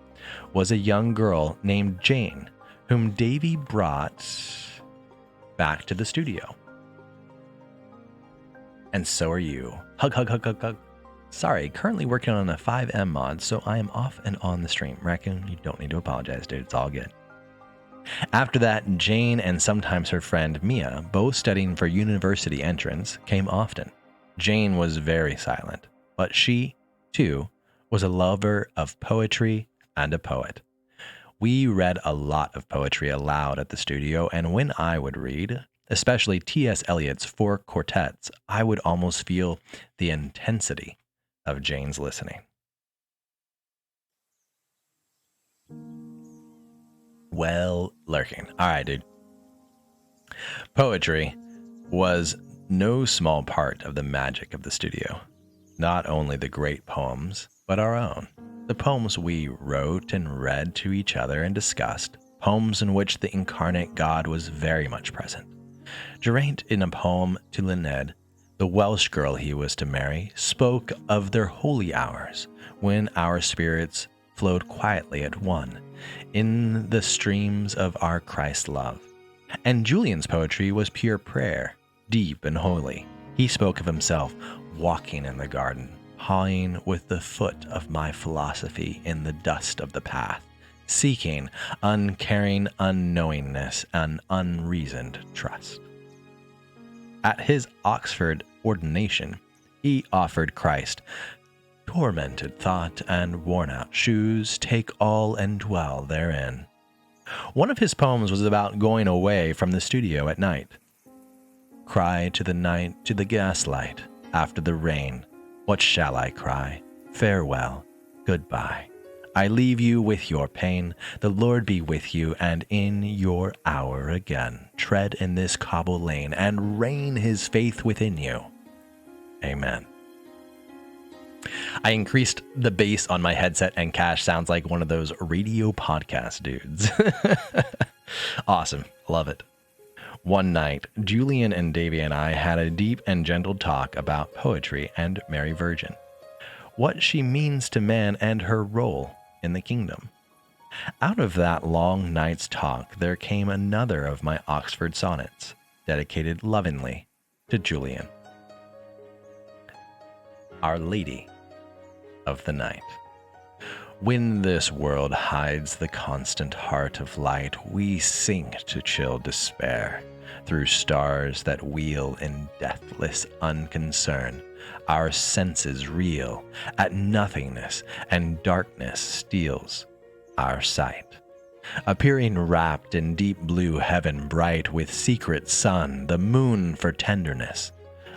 was a young girl named Jane, whom Davy brought back to the studio. And so are you. Hug, hug, hug, hug, hug. Sorry, currently working on a 5M mod, so I am off and on the stream. Raccoon, you don't need to apologize, dude. It's all good. After that, Jane and sometimes her friend Mia, both studying for university entrance, came often. Jane was very silent, but she, too, was a lover of poetry and a poet. We read a lot of poetry aloud at the studio, and when I would read, especially T.S. Eliot's 4 quartets, I would almost feel the intensity of Jane's listening. Well, lurking. All right, dude. Poetry was no small part of the magic of the studio. Not only the great poems, but our own. The poems we wrote and read to each other and discussed. Poems in which the incarnate God was very much present. Geraint, in a poem to Lyned, the Welsh girl he was to marry, spoke of their holy hours, when our spirits flowed quietly at one, in the streams of our Christ love. And Julian's poetry was pure prayer, deep and holy. He spoke of himself walking in the garden, pawing with the foot of my philosophy in the dust of the path, seeking uncaring unknowingness and unreasoned trust. At his Oxford ordination, he offered Christ tormented thought and worn-out shoes, take all and dwell therein. One of his poems was about going away from the studio at night. Cry to the night, to the gaslight, after the rain. What shall I cry? Farewell, goodbye. I leave you with your pain. The Lord be with you, and in your hour again, tread in this cobble lane, and rain his faith within you. Amen. I increased the bass on my headset, and Cash sounds like one of those radio podcast dudes. Awesome. Love it. One night, Julian and Davy and I had a deep and gentle talk about poetry and Mary Virgin, what she means to man and her role in the kingdom. Out of that long night's talk, there came another of my Oxford sonnets, dedicated lovingly to Julian. Our Lady of the Night. When this world hides the constant heart of light, we sink to chill despair through stars that wheel in deathless unconcern. Our senses reel at nothingness, and darkness steals our sight. Appearing wrapped in deep blue heaven bright with secret sun, the moon for tenderness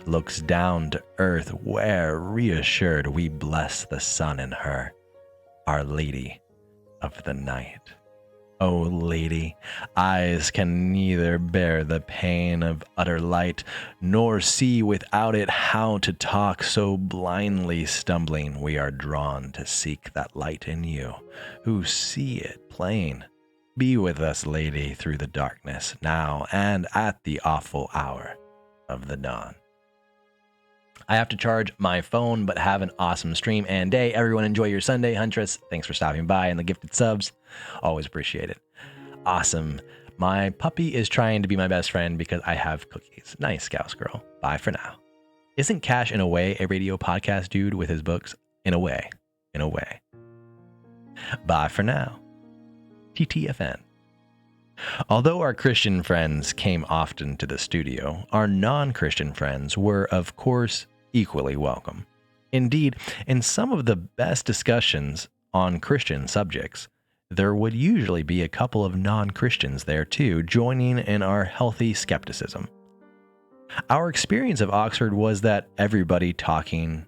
looks down to earth where, reassured, we bless the sun in her, Our Lady of the Night. O Lady, eyes can neither bear the pain of utter light, nor see without it how to talk, so blindly stumbling we are drawn to seek that light in you, who see it plain. Be with us, Lady, through the darkness, now and at the awful hour of the dawn. I have to charge my phone, but have an awesome stream and day. Everyone enjoy your Sunday. Huntress, thanks for stopping by and the gifted subs. Always appreciate it. Awesome. My puppy is trying to be my best friend because I have cookies. Nice, Scouse Girl. Bye for now. Isn't Cash, in a way, a radio podcast dude with his books? In a way. In a way. Bye for now. TTFN. Although our Christian friends came often to the studio, our non-Christian friends were, of course, equally welcome. Indeed, in some of the best discussions on Christian subjects, there would usually be a couple of non-Christians there too, joining in our healthy skepticism. Our experience of Oxford was that everybody talking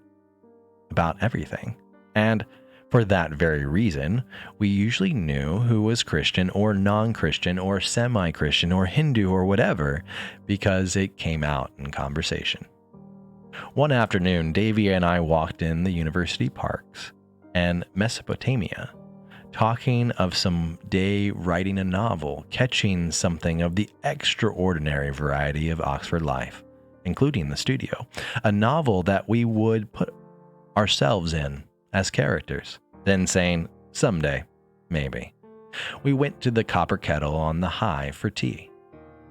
about everything, and for that very reason, we usually knew who was Christian or non-Christian or semi-Christian or Hindu or whatever, because it came out in conversation. One afternoon, Davy and I walked in the university parks and Mesopotamia, talking of some day writing a novel, catching something of the extraordinary variety of Oxford life, including the studio, a novel that we would put ourselves in as characters, then saying, someday, maybe. We went to the Copper Kettle on the High for tea.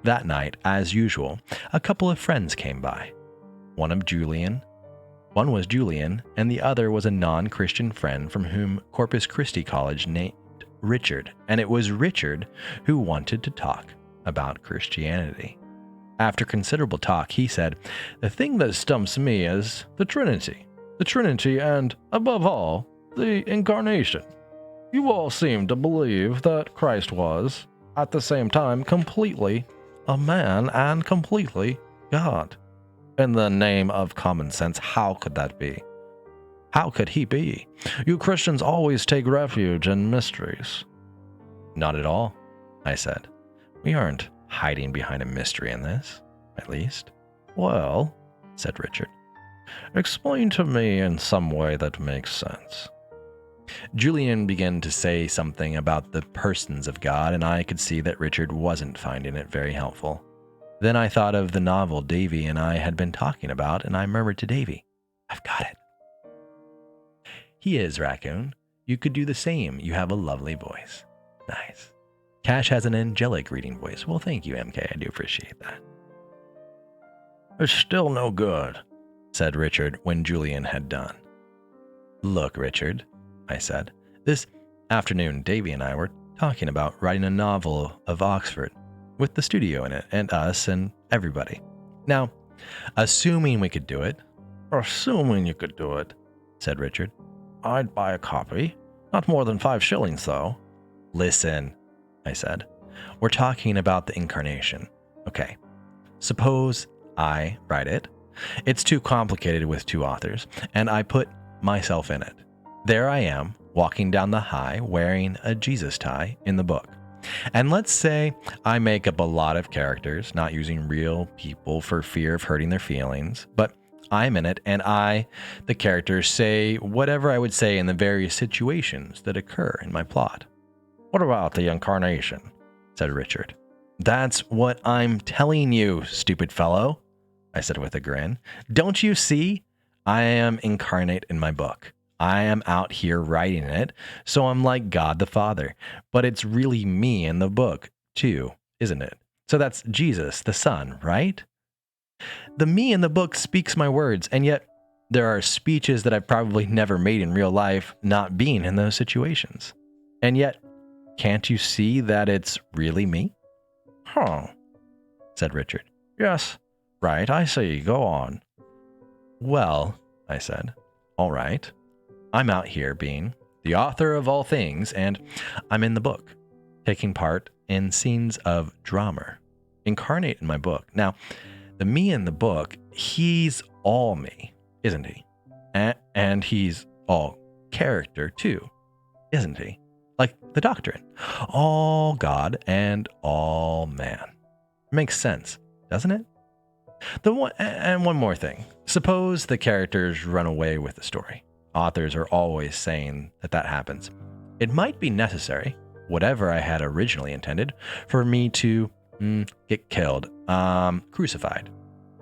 That night, as usual, a couple of friends came by. One was Julian, and the other was a non-Christian friend from whom Corpus Christi College named Richard, and it was Richard who wanted to talk about Christianity. After considerable talk, he said, "The thing that stumps me is the Trinity. The Trinity and, above all, the Incarnation. You all seem to believe that Christ was, at the same time, completely a man and completely God. In the name of common sense, how could that be? How could he be? You Christians always take refuge in mysteries." "Not at all," I said. "We aren't hiding behind a mystery in this, at least." "Well," said Richard, "explain to me in some way that makes sense." Julian began to say something about the persons of God, and I could see that Richard wasn't finding it very helpful. Then I thought of the novel Davy and I had been talking about, and I murmured to Davy, "I've got it." "He is, Raccoon. You could do the same. You have a lovely voice." "Nice. Cash has an angelic reading voice." "Well, thank you, MK. I do appreciate that." "It's still no good," said Richard when Julian had done. Look, Richard, I said, this afternoon Davy and I were talking about writing a novel of Oxford, with the studio in it, and us, and everybody. Now, assuming we could do it, assuming you could do it, said Richard, I'd buy a copy. Not more than 5 shillings, though. Listen, I said, we're talking about the incarnation. Okay, suppose I write it. It's too complicated with 2 authors, and I put myself in it. There I am, walking down the high, wearing a Jesus tie in the book. And let's say I make up a lot of characters, not using real people for fear of hurting their feelings, but I'm in it, and I, the characters, say whatever I would say in the various situations that occur in my plot. What about the incarnation? Said Richard. That's what I'm telling you, stupid fellow, I said with a grin. Don't you see? I am incarnate in my book. I am out here writing it, so I'm like God the Father. But it's really me in the book, too, isn't it? So that's Jesus, the Son, right? The me in the book speaks my words, and yet there are speeches that I've probably never made in real life not being in those situations. And yet, can't you see that it's really me? Huh, said Richard. Yes, right, I see, go on. Well, I said, all right. I'm out here being the author of all things, and I'm in the book, taking part in scenes of drama, incarnate in my book. Now, the me in the book, he's all me, isn't he? And he's all character, too, isn't he? Like the doctrine, all God and all man. Makes sense, doesn't it? One more thing. Suppose the characters run away with the story. Authors are always saying that happens. It might be necessary, whatever I had originally intended, for me to get killed, crucified.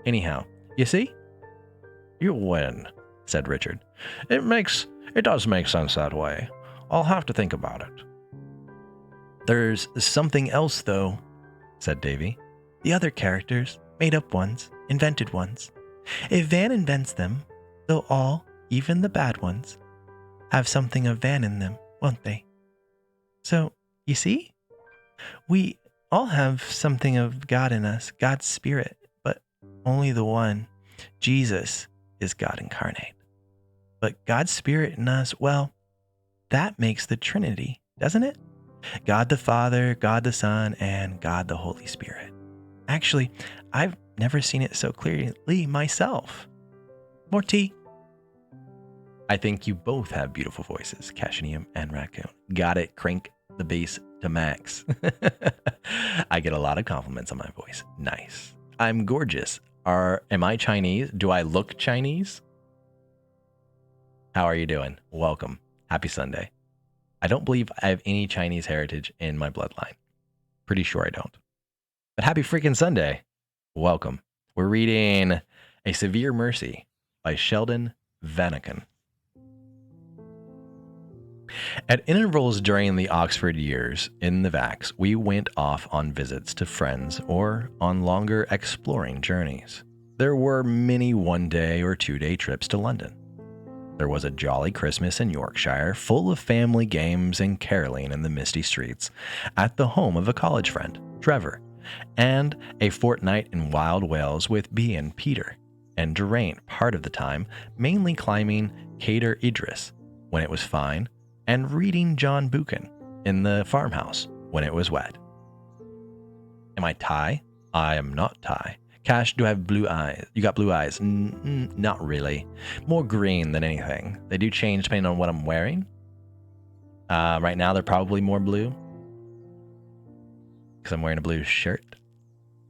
Anyhow, you see? You win, said Richard. It does make sense that way. I'll have to think about it. There's something else, though, said Davy. The other characters, made up ones, invented ones. If Van invents them, they'll all, even the bad ones, have something of Van in them, won't they? So, you see? We all have something of God in us, God's Spirit, but only the one, Jesus, is God incarnate. But God's Spirit in us, well, that makes the Trinity, doesn't it? God the Father, God the Son, and God the Holy Spirit. Actually, I've never seen it so clearly myself. More tea? I think you both have beautiful voices, Cashinium and Raccoon. Got it, crank the bass to max. I get a lot of compliments on my voice. Nice. I'm gorgeous. Am I Chinese? Do I look Chinese? How are you doing? Welcome. Happy Sunday. I don't believe I have any Chinese heritage in my bloodline. Pretty sure I don't. But happy freaking Sunday. Welcome. We're reading A Severe Mercy by Sheldon Vanniken. At intervals during the Oxford years in the Vax, we went off on visits to friends or on longer exploring journeys. There were many 1-day or 2-day trips to London. There was a jolly Christmas in Yorkshire, full of family games and caroling in the misty streets, at the home of a college friend, Trevor, and a fortnight in wild Wales with Bea and Peter, and Geraint part of the time mainly climbing Cader Idris when it was fine, and reading John Buchan in the farmhouse when it was wet. Am I Thai? I am not Thai. Cash, do I have blue eyes? You got blue eyes? Not really. More green than anything. They do change depending on what I'm wearing. Right now, they're probably more blue because I'm wearing a blue shirt.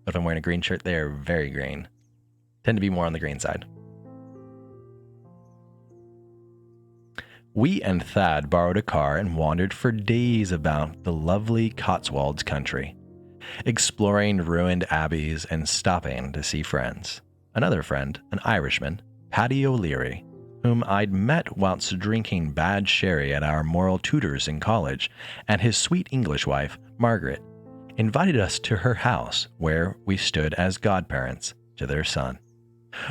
But if I'm wearing a green shirt, they are very green. Tend to be more on the green side. We and Thad borrowed a car and wandered for days about the lovely Cotswolds country, exploring ruined abbeys and stopping to see friends. Another friend, an Irishman, Paddy O'Leary, whom I'd met whilst drinking bad sherry at our moral tutors in college, and his sweet English wife, Margaret, invited us to her house where we stood as godparents to their son.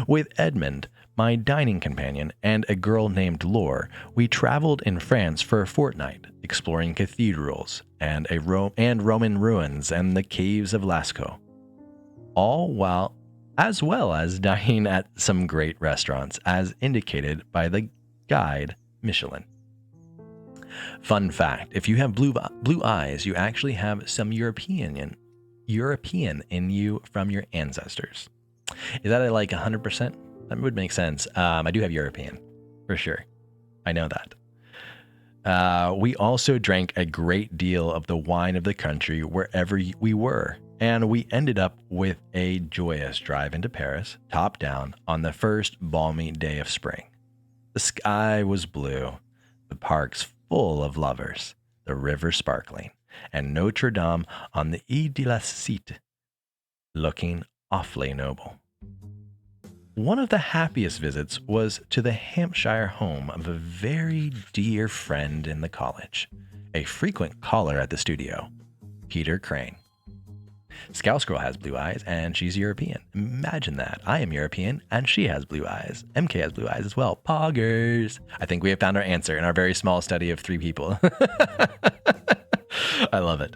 With Edmund my dining companion, and a girl named Laure, we traveled in France for a fortnight, exploring cathedrals and Roman ruins and the caves of Lascaux, as well as dining at some great restaurants, as indicated by the guide Michelin. Fun fact, if you have blue eyes, you actually have some European in you from your ancestors. Is that like 100%? That would make sense. I do have European, for sure. I know that. We also drank a great deal of the wine of the country wherever we were, and we ended up with a joyous drive into Paris, top down, on the first balmy day of spring. The sky was blue, the parks full of lovers, the river sparkling, and Notre Dame on the Ile de la Cité looking awfully noble. One of the happiest visits was to the Hampshire home of a very dear friend in the college, a frequent caller at the studio, Peter Crane. Scouse Girl has blue eyes, and she's European. Imagine that. I am European, and she has blue eyes. MK has blue eyes as well. Poggers. I think we have found our answer in our very small study of 3 people. I love it.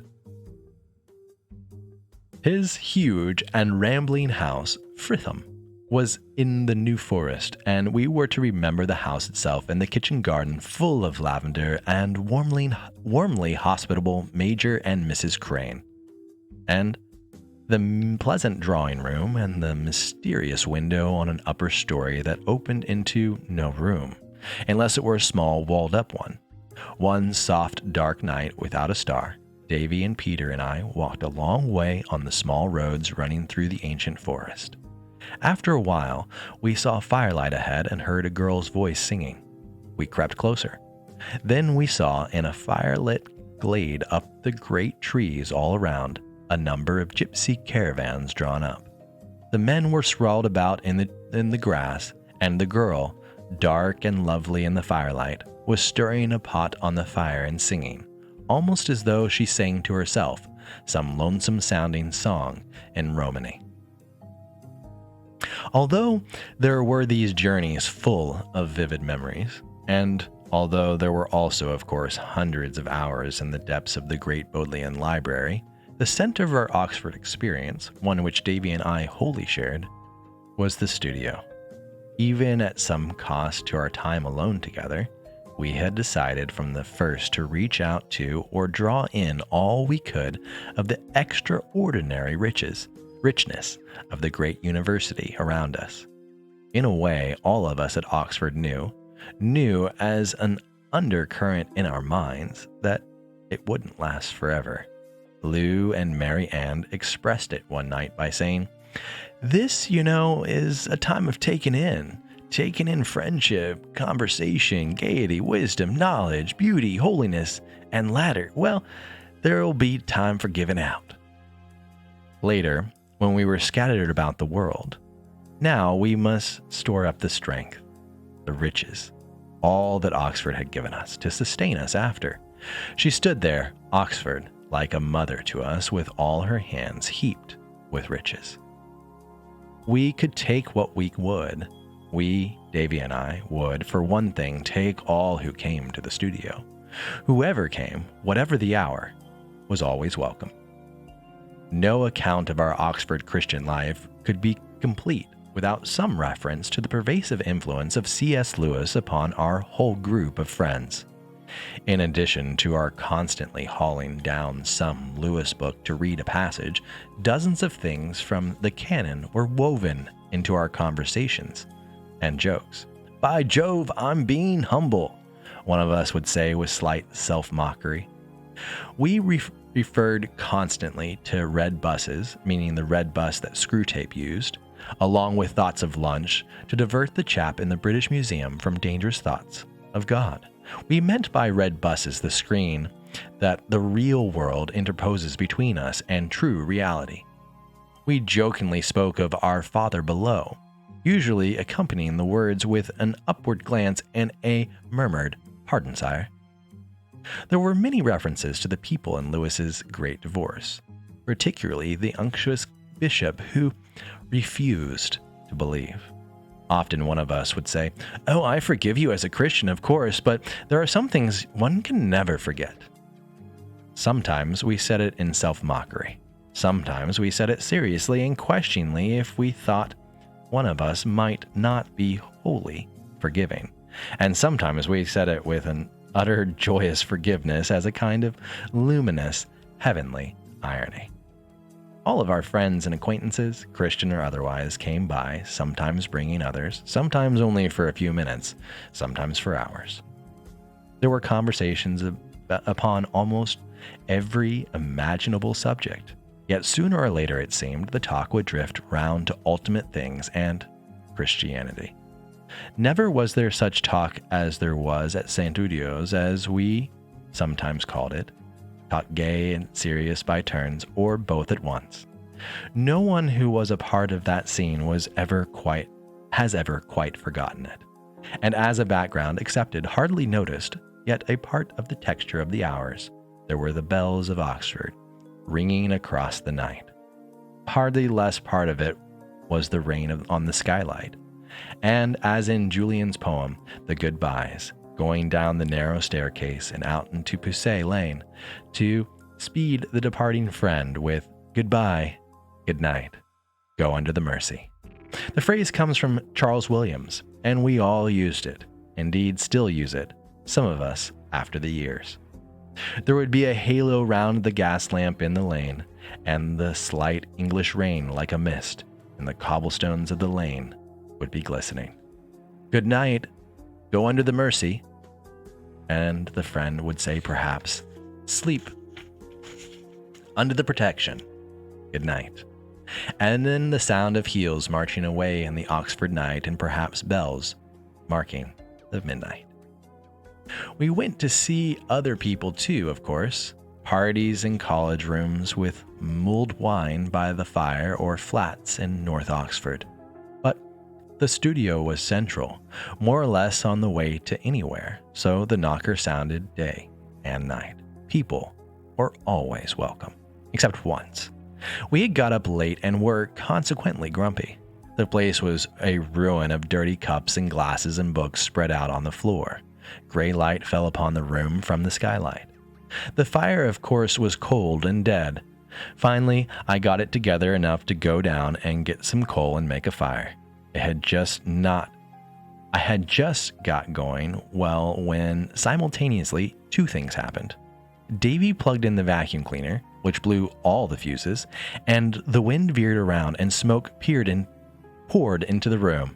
His huge and rambling house, Fritham, was in the New Forest, and we were to remember the house itself and the kitchen garden full of lavender and warmly hospitable Major and Mrs. Crane, and the pleasant drawing room and the mysterious window on an upper story that opened into no room, unless it were a small walled-up one. One soft, dark night without a star, Davy and Peter and I walked a long way on the small roads running through the ancient forest. After a while, we saw firelight ahead and heard a girl's voice singing. We crept closer. Then we saw, in a firelit glade up the great trees all around, a number of gypsy caravans drawn up. The men were sprawled about in the grass, and the girl, dark and lovely in the firelight, was stirring a pot on the fire and singing, almost as though she sang to herself, some lonesome-sounding song in Romany. Although there were these journeys full of vivid memories, and although there were also, of course, hundreds of hours in the depths of the great Bodleian Library, the center of our Oxford experience, one which Davy and I wholly shared, was the studio. Even at some cost to our time alone together, we had decided from the first to reach out to or draw in all we could of the extraordinary richness of the great university around us. In a way, all of us at Oxford knew as an undercurrent in our minds that it wouldn't last forever. Lou and Mary Ann expressed it one night by saying, "This, is a time of taking in friendship, conversation, gaiety, wisdom, knowledge, beauty, holiness, and latter. Well, there'll be time for giving out." Later, when we were scattered about the world, now we must store up the strength, the riches, all that Oxford had given us to sustain us after. She stood there, Oxford, like a mother to us, with all her hands heaped with riches. We could take what we would. We, Davy and I, would, for one thing, take all who came to the studio. Whoever came, whatever the hour, was always welcome. No account of our Oxford Christian life could be complete without some reference to the pervasive influence of C.S. Lewis upon our whole group of friends. In addition to our constantly hauling down some Lewis book to read a passage, dozens of things from the canon were woven into our conversations and jokes. "By Jove, I'm being humble," one of us would say with slight self-mockery. We referred constantly to red buses, meaning the red bus that Screwtape used, along with thoughts of lunch to divert the chap in the British Museum from dangerous thoughts of God. We meant by red buses the screen that the real world interposes between us and true reality. We jokingly spoke of our Father below, usually accompanying the words with an upward glance and a murmured, "Pardon, sire." There were many references to the people in Lewis's great divorce, particularly the unctuous bishop who refused to believe. Often one of us would say, "Oh, I forgive you as a Christian, of course, but there are some things one can never forget." Sometimes we said it in self-mockery. Sometimes we said it seriously and questioningly if we thought one of us might not be wholly forgiving. And sometimes we said it with an utter joyous forgiveness as a kind of luminous, heavenly irony. All of our friends and acquaintances, Christian or otherwise, came by, sometimes bringing others, sometimes only for a few minutes, sometimes for hours. There were conversations upon almost every imaginable subject, yet sooner or later it seemed the talk would drift round to ultimate things and Christianity. Never was there such talk as there was at St. Udio's, as we sometimes called it, talk gay and serious by turns, or both at once. No one who was a part of that scene has ever quite forgotten it, and as a background accepted, hardly noticed, yet a part of the texture of the hours, there were the bells of Oxford, ringing across the night. Hardly less part of it was the rain on the skylight, and as in Julian's poem, the goodbyes, going down the narrow staircase and out into Pusey Lane to speed the departing friend with "Goodbye, good night, go under the mercy." The phrase comes from Charles Williams, and we all used it, indeed still use it, some of us after the years. There would be a halo round the gas lamp in the lane, and the slight English rain like a mist, and the cobblestones of the lane would be glistening. "Good night, go under the mercy," and the friend would say perhaps, "Sleep under the protection, good night." And then the sound of heels marching away in the Oxford night, and perhaps bells marking the midnight. We went to see other people too, of course. Parties in college rooms with mulled wine by the fire, or flats in North Oxford. But the studio was central, more or less on the way to anywhere, so the knocker sounded day and night. People were always welcome, except once. We had got up late and were consequently grumpy. The place was a ruin of dirty cups and glasses and books spread out on the floor. Gray light fell upon the room from the skylight. The fire, of course, was cold and dead. Finally, I got it together enough to go down and get some coal and make a fire. I had just got going well when simultaneously two things happened. Davy plugged in the vacuum cleaner, which blew all the fuses, and the wind veered around and smoke poured into the room.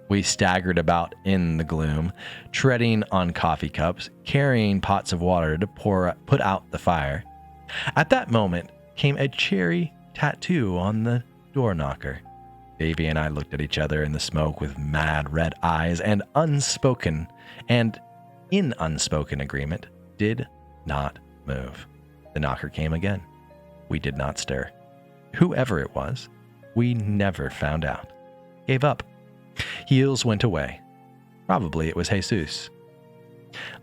We staggered about in the gloom, treading on coffee cups, carrying pots of water to put out the fire. At that moment came a cherry tattoo on the door knocker. Davy and I looked at each other in the smoke with mad red eyes, and in unspoken agreement, did not move. The knocker came again. We did not stir. Whoever it was, we never found out. Gave up. Heels went away. Probably it was Jesus.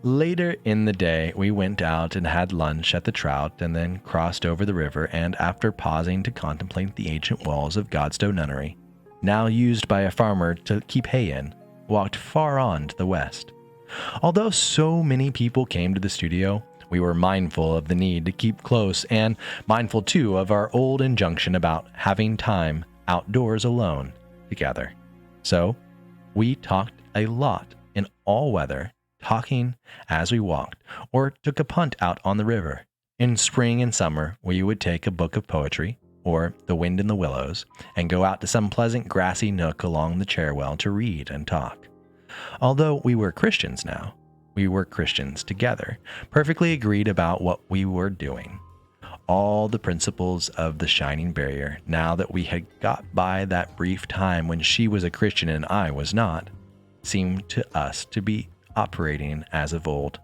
Later in the day, we went out and had lunch at the Trout, and then crossed over the river, and after pausing to contemplate the ancient walls of Godstow Nunnery, now used by a farmer to keep hay in, walked far on to the west. Although so many people came to the studio, we were mindful of the need to keep close, and mindful too of our old injunction about having time outdoors alone together. So we talked a lot in all weather, talking as we walked, or took a punt out on the river. In spring and summer, we would take a book of poetry, or The Wind in the Willows, and go out to some pleasant grassy nook along the Cherwell to read and talk. Although we were Christians now, we were Christians together, perfectly agreed about what we were doing. All the principles of the shining barrier, now that we had got by that brief time when she was a Christian and I was not, seemed to us to be operating as of old.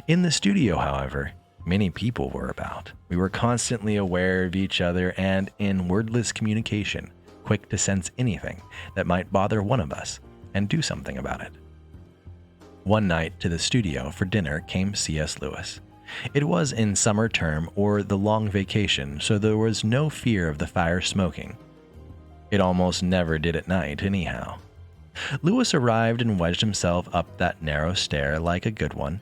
In the studio, however, many people were about. We were constantly aware of each other and in wordless communication, quick to sense anything that might bother one of us and do something about it. One night to the studio for dinner came C.S. Lewis. It was in summer term or the long vacation, so there was no fear of the fire smoking. It almost never did at night, anyhow. Lewis arrived and wedged himself up that narrow stair like a good one,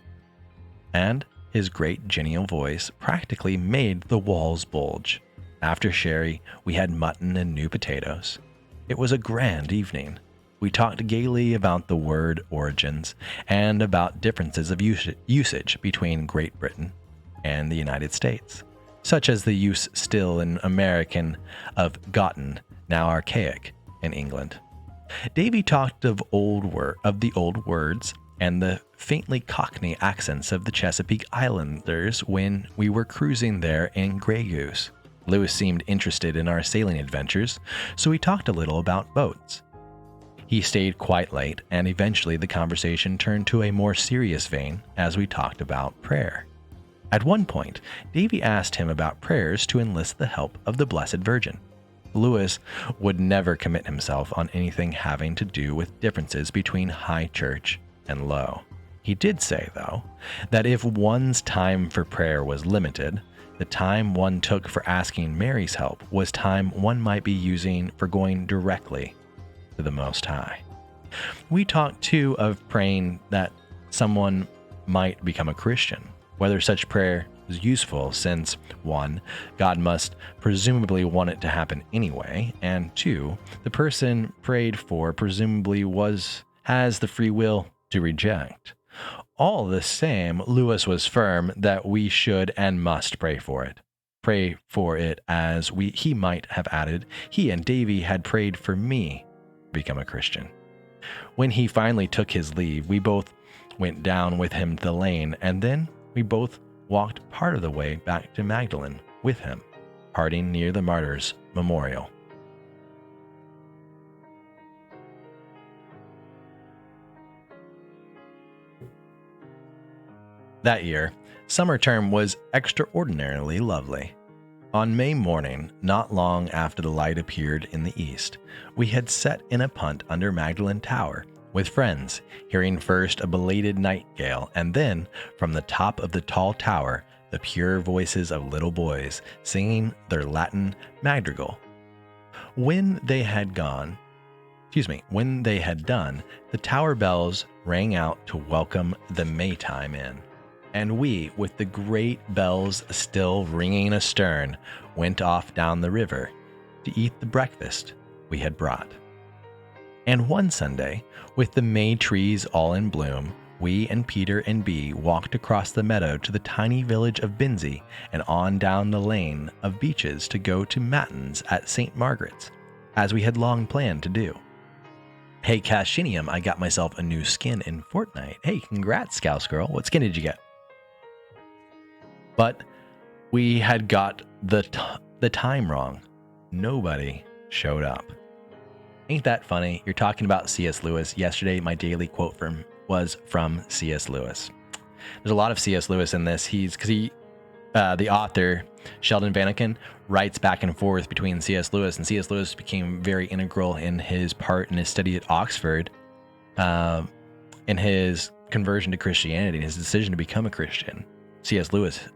and his great genial voice practically made the walls bulge. After sherry, we had mutton and new potatoes. It was a grand evening. We talked gaily about the word origins and about differences of usage between Great Britain and the United States, such as the use still in American of gotten, now archaic, in England. Davy talked of the old words and the faintly Cockney accents of the Chesapeake Islanders when we were cruising there in Grey Goose. Lewis seemed interested in our sailing adventures, so we talked a little about boats. He stayed quite late, and eventually the conversation turned to a more serious vein as we talked about prayer. At one point, Davy asked him about prayers to enlist the help of the Blessed Virgin. Lewis would never commit himself on anything having to do with differences between high church and low. He did say, though, that if one's time for prayer was limited, the time one took for asking Mary's help was time one might be using for going directly to the Most High. We talked too of praying that someone might become a Christian, whether such prayer is useful since 1. God must presumably want it to happen anyway, and 2. The person prayed for presumably has the free will to reject. All the same, Lewis was firm that we should and must pray for it. Pray for it as he might have added, he and Davy had prayed for me to become a Christian. When he finally took his leave, we both went down with him to the lane, and then we both walked part of the way back to Magdalen with him, parting near the Martyrs' Memorial. That year, summer term was extraordinarily lovely. On May morning, not long after the light appeared in the east, we had set in a punt under Magdalen Tower with friends, hearing first a belated nightingale, and then, from the top of the tall tower, the pure voices of little boys singing their Latin madrigal. When they had done, the tower bells rang out to welcome the Maytime in, and we, with the great bells still ringing astern, went off down the river to eat the breakfast we had brought. And one Sunday, with the May trees all in bloom, we and Peter and Bee walked across the meadow to the tiny village of Binsey and on down the lane of beeches to go to matins at St. Margaret's, as we had long planned to do. Hey, Cashinium, I got myself a new skin in Fortnite. Hey, congrats, Scouse Girl. What skin did you get? But we had got the time wrong. Nobody showed up. Ain't that funny? You're talking about C.S. Lewis. Yesterday, my daily quote was from C.S. Lewis. There's a lot of C.S. Lewis in this. The author, Sheldon Vanniken, writes back and forth between C.S. Lewis, and C.S. Lewis became very integral in his part in his study at Oxford, in his conversion to Christianity and his decision to become a Christian. C.S. Lewis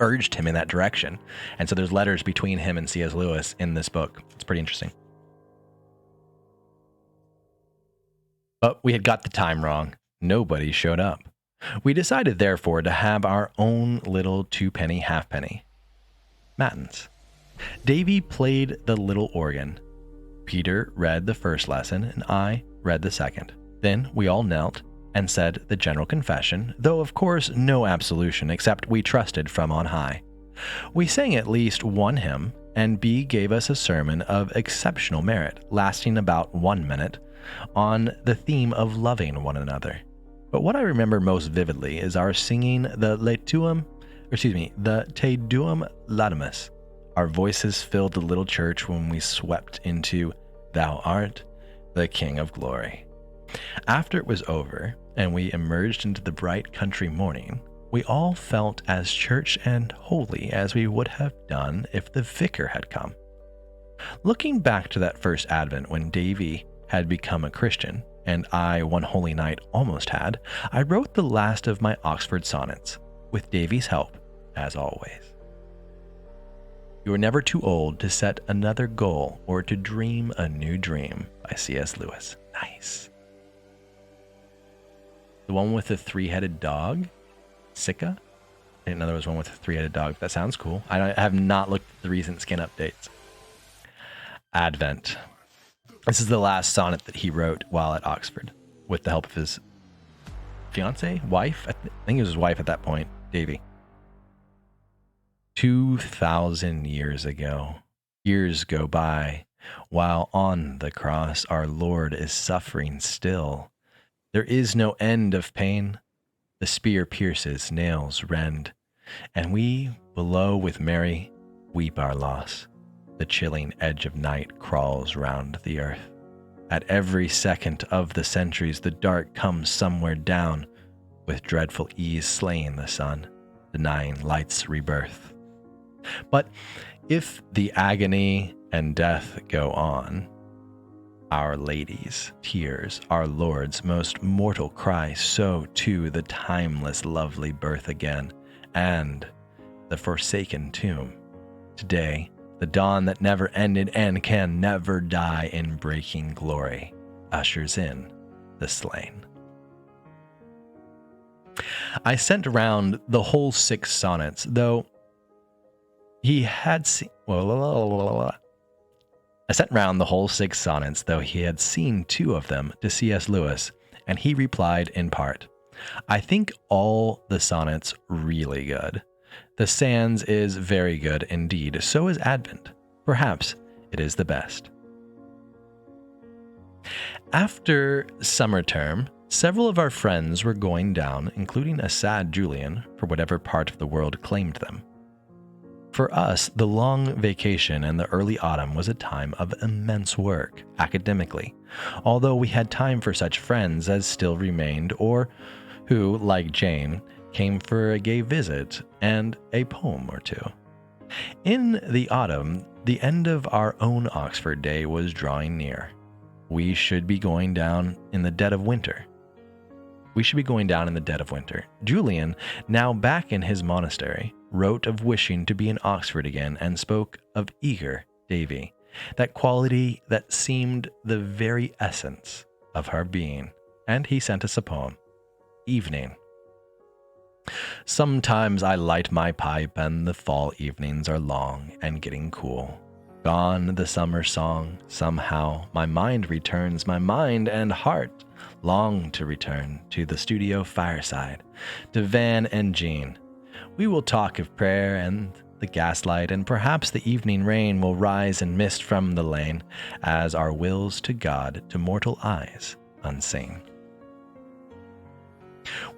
urged him in that direction. And so there's letters between him and C.S. Lewis in this book. It's pretty interesting. But we had got the time wrong. Nobody showed up. We decided, therefore, to have our own little 2-penny halfpenny matins. Davy played the little organ. Peter read the first lesson, and I read the second. Then we all knelt and said the general confession, though of course no absolution except we trusted from on high. We sang at least one hymn, and B gave us a sermon of exceptional merit, lasting about 1 minute, on the theme of loving one another. But what I remember most vividly is our singing the Te Deum Laudamus. Our voices filled the little church when we swept into Thou art the King of Glory. After it was over, and we emerged into the bright country morning, we all felt as church and holy as we would have done if the vicar had come. Looking back to that first Advent when Davy had become a Christian, and I one holy night almost had, I wrote the last of my Oxford sonnets, with Davy's help, as always. You are never too old to set another goal or to dream a new dream, by C.S. Lewis. Nice. The one with the three-headed dog? Sika? I didn't know there was one with a three-headed dog. That sounds cool. I have not looked at the recent skin updates. Advent. This is the last sonnet that he wrote while at Oxford with the help of his fiancée, wife? I think it was his wife at that point, Davy. 2,000 years ago, years go by, while on the cross our Lord is suffering still. There is no end of pain. The spear pierces, nails rend, and we below with Mary weep our loss. The chilling edge of night crawls round the earth. At every second of the centuries, the dark comes somewhere down, with dreadful ease slaying the sun, denying light's rebirth. But if the agony and death go on, Our Lady's tears, our Lord's most mortal cry, so too the timeless lovely birth again, and the forsaken tomb. Today, the dawn that never ended and can never die in breaking glory ushers in the slain. I sent around the whole 6 sonnets, though he had seen... I sent round the whole 6 sonnets, though he had seen 2 of them, to C.S. Lewis, and he replied in part, I think all the sonnets really good. The Sands is very good indeed, so is Advent. Perhaps it is the best. After summer term, several of our friends were going down, including a sad Julian, for whatever part of the world claimed them. For us, the long vacation and the early autumn was a time of immense work, academically, although we had time for such friends as still remained or who, like Jane, came for a gay visit and a poem or 2. In the autumn, the end of our own Oxford day was drawing near. We should be going down in the dead of winter. Julian, now back in his monastery, wrote of wishing to be in Oxford again and spoke of eager Davy, that quality that seemed the very essence of her being, and he sent us a poem. Evening. Sometimes I light my pipe and the fall evenings are long and getting cool. Gone the summer song, somehow my mind returns, my mind and heart long to return to the studio fireside, to Van and Jean. We will talk of prayer and the gaslight, and perhaps the evening rain will rise in mist from the lane, as our wills to God to mortal eyes unseen.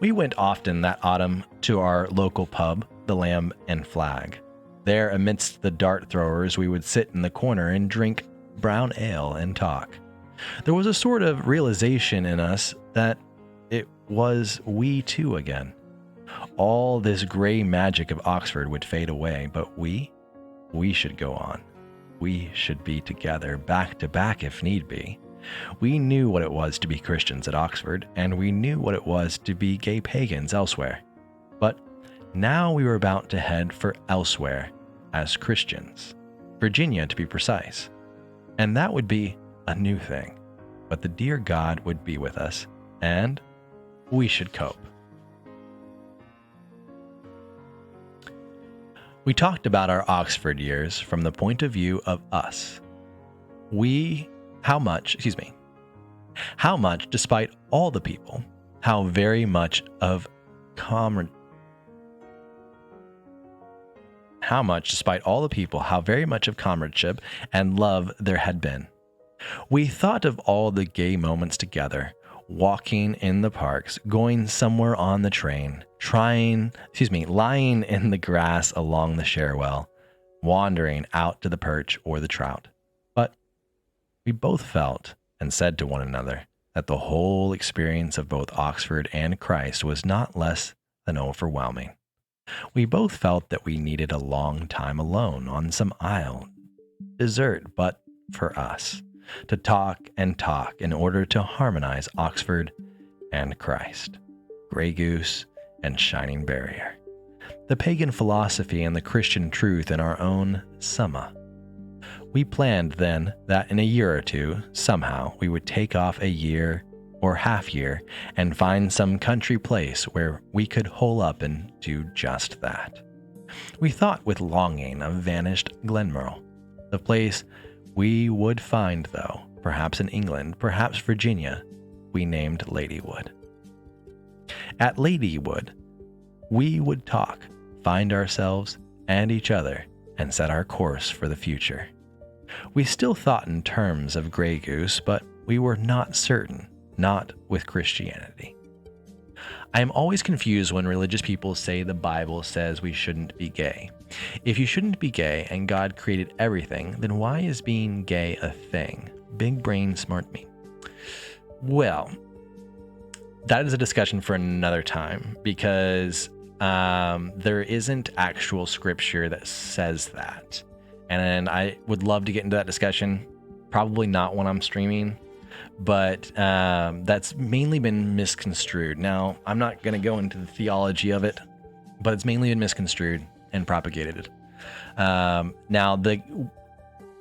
We went often that autumn to our local pub, the Lamb and Flag. There, amidst the dart throwers, we would sit in the corner and drink brown ale and talk. There was a sort of realization in us that it was we two again. All this gray magic of Oxford would fade away, but we should go on. We should be together, back to back if need be. We knew what it was to be Christians at Oxford, and we knew what it was to be gay pagans elsewhere. But now we were about to head for elsewhere as Christians, Virginia to be precise. And that would be a new thing. But the dear God would be with us, and we should cope. We talked about our Oxford years from the point of view of us. How much, despite all the people, how very much of comradeship and love there had been. We thought of all the gay moments together, walking in the parks, going somewhere on the train, lying in the grass along the Cherwell, wandering out to the perch or the trout. But we both felt and said to one another that the whole experience of both Oxford and Christ was not less than overwhelming. We both felt that we needed a long time alone on some isle, desert but for us, to talk and talk in order to harmonize Oxford and Christ, Grey Goose and Shining Barrier, the pagan philosophy and the Christian truth in our own summa. We planned then that in a year or two, somehow, we would take off a year or half year and find some country place where we could hole up and do just that. We thought with longing of vanished Glenmorrel, the place we would find, though, perhaps in England, perhaps Virginia, we named Ladywood. At Ladywood, we would talk, find ourselves and each other, and set our course for the future. We still thought in terms of Grey Goose, but we were not certain, not with Christianity. I am always confused when religious people say the Bible says we shouldn't be gay. If you shouldn't be gay and God created everything, then why is being gay a thing? Big brain, smart me. Well, that is a discussion for another time because there isn't actual scripture that says that. And I would love to get into that discussion. Probably not when I'm streaming, but that's mainly been misconstrued. Now, I'm not going to go into the theology of it, but it's mainly been misconstrued and propagated. Now,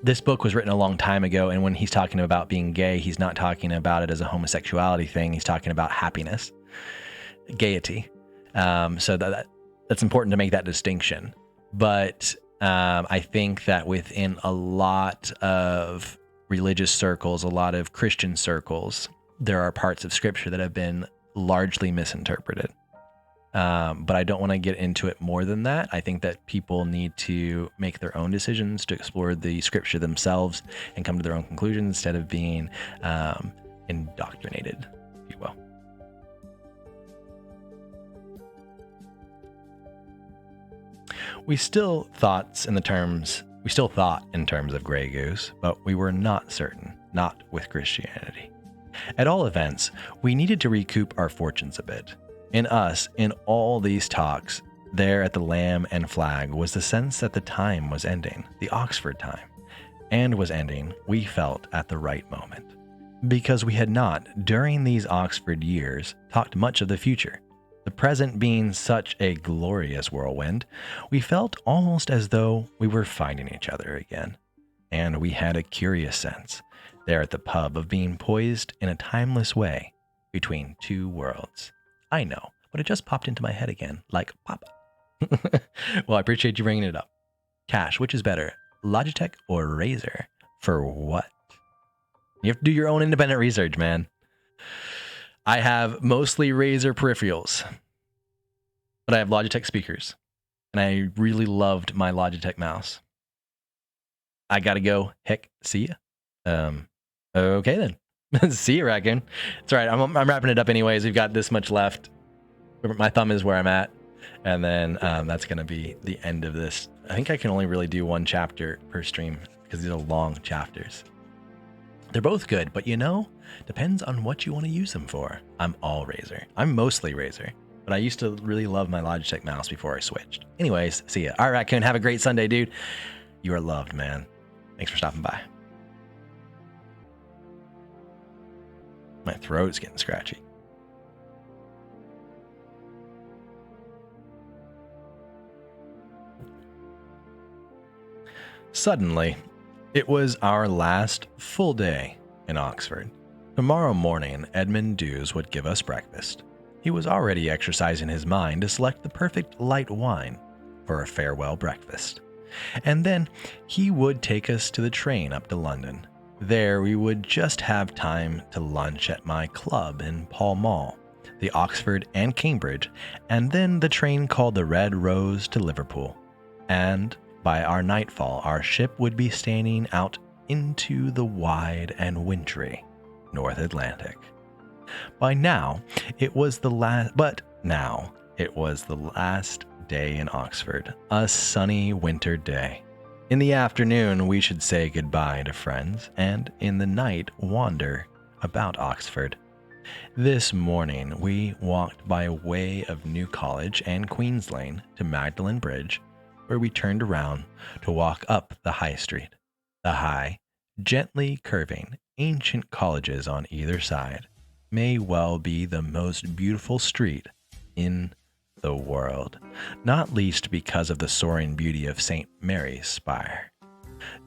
this book was written a long time ago, and when he's talking about being gay, he's not talking about it as a homosexuality thing. He's talking about happiness, gaiety. So that's important to make that distinction. But I think that within a lot of religious circles, a lot of Christian circles, there are parts of scripture that have been largely misinterpreted. But I don't want to get into it more than that. I think that people need to make their own decisions to explore the scripture themselves and come to their own conclusions instead of being indoctrinated, if you will. We still thought in terms of Grey Goose, but we were not certain, not with Christianity. At all events, we needed to recoup our fortunes a bit. In us, in all these talks, there at the Lamb and Flag was the sense that the time was ending, the Oxford time, and was ending, we felt, at the right moment. Because we had not, during these Oxford years, talked much of the future. The present being such a glorious whirlwind, we felt almost as though we were finding each other again. And we had a curious sense, there at the pub, of being poised in a timeless way between two worlds. I know, but it just popped into my head again, like pop. Well, I appreciate you bringing it up. Cash, which is better, Logitech or Razer? For what? You have to do your own independent research, man. I have mostly Razer peripherals, but I have Logitech speakers, and I really loved my Logitech mouse. I gotta go. Heck, see ya. Okay then. See you, Raccoon. It's all right. I'm wrapping it up anyways. We've got this much left. My thumb is where I'm at, and then that's gonna be the end of this. I think I can only really do one chapter per stream because these are long chapters. They're both good, but depends on what you want to use them for. I'm all Razer. I'm mostly Razer, but I used to really love my Logitech mouse before I switched. Anyways, see ya. All right, Raccoon, have a great Sunday, dude. You are loved, man. Thanks for stopping by. My throat's getting scratchy. Suddenly, it was our last full day in Oxford. Tomorrow morning, Edmund Dews would give us breakfast. He was already exercising his mind to select the perfect light wine for a farewell breakfast. And then he would take us to the train up to London. There we would just have time to lunch at my club in Pall Mall, the Oxford and Cambridge, and then the train called the Red Rose to Liverpool. And by our nightfall, our ship would be standing out into the wide and wintry North Atlantic. Now it was the last day in Oxford, a sunny winter day. In the afternoon, we should say goodbye to friends, and in the night wander about Oxford. This morning, we walked by way of New College and Queen's Lane to Magdalen Bridge, where we turned around to walk up the High Street. The high, gently curving, ancient colleges on either side may well be the most beautiful street in the world, not least because of the soaring beauty of St. Mary's spire.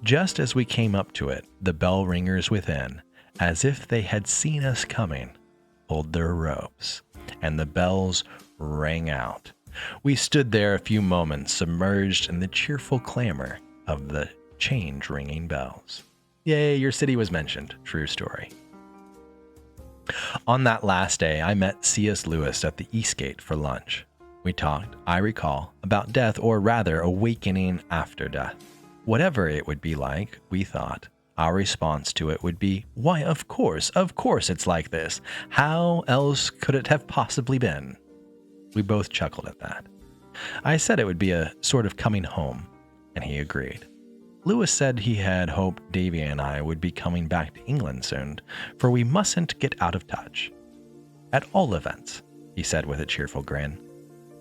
Just as we came up to it, the bell ringers within, as if they had seen us coming, pulled their ropes, and the bells rang out. We stood there a few moments, submerged in the cheerful clamor of the change-ringing bells. Yay, your city was mentioned. True story. On that last day, I met C.S. Lewis at the Eastgate for lunch. We talked, I recall, about death, or rather, awakening after death. Whatever it would be like, we thought, our response to it would be, why, of course it's like this. How else could it have possibly been? We both chuckled at that. I said it would be a sort of coming home, and he agreed. Lewis said he had hoped Davy and I would be coming back to England soon, for we mustn't get out of touch. At all events, he said with a cheerful grin,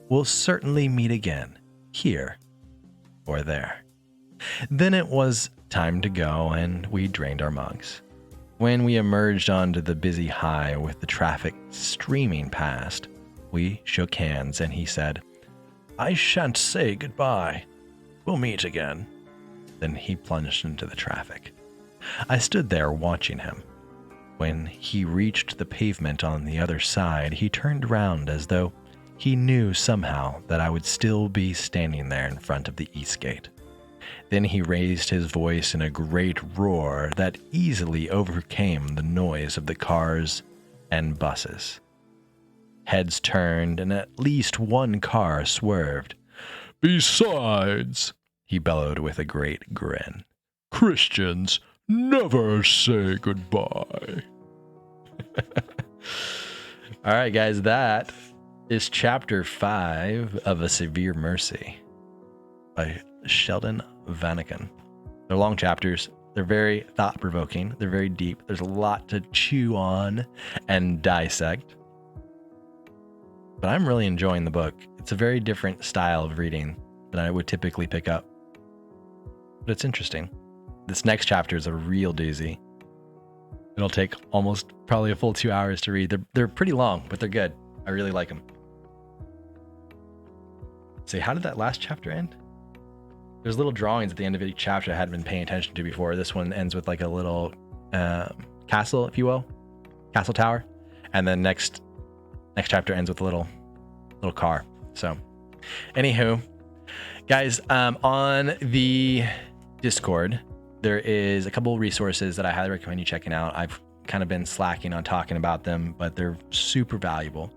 we'll certainly meet again, here or there. Then it was time to go, and we drained our mugs. When we emerged onto the busy high with the traffic streaming past, we shook hands, and he said, I shan't say goodbye. We'll meet again. Then he plunged into the traffic. I stood there watching him. When he reached the pavement on the other side, he turned round as though he knew somehow that I would still be standing there in front of the Eastgate. Then he raised his voice in a great roar that easily overcame the noise of the cars and buses. Heads turned, and at least one car swerved. Besides, he bellowed with a great grin, Christians never say goodbye. All right, guys, that is chapter 5 of A Severe Mercy by Sheldon Vanniken. They're long chapters. They're very thought-provoking. They're very deep. There's a lot to chew on and dissect. But I'm really enjoying the book. It's a very different style of reading than I would typically pick up. But it's interesting. This next chapter is a real doozy. It'll take almost probably a full 2 hours to read. They're pretty long, but they're good. I really like them. See, how did that last chapter end? There's little drawings at the end of each chapter I hadn't been paying attention to before. This one ends with like a little castle, if you will. Castle tower. And then next chapter ends with a little car. So, anywho, guys, on the Discord, there is a couple resources that I highly recommend you checking out. I've kind of been slacking on talking about them, but they're super valuable.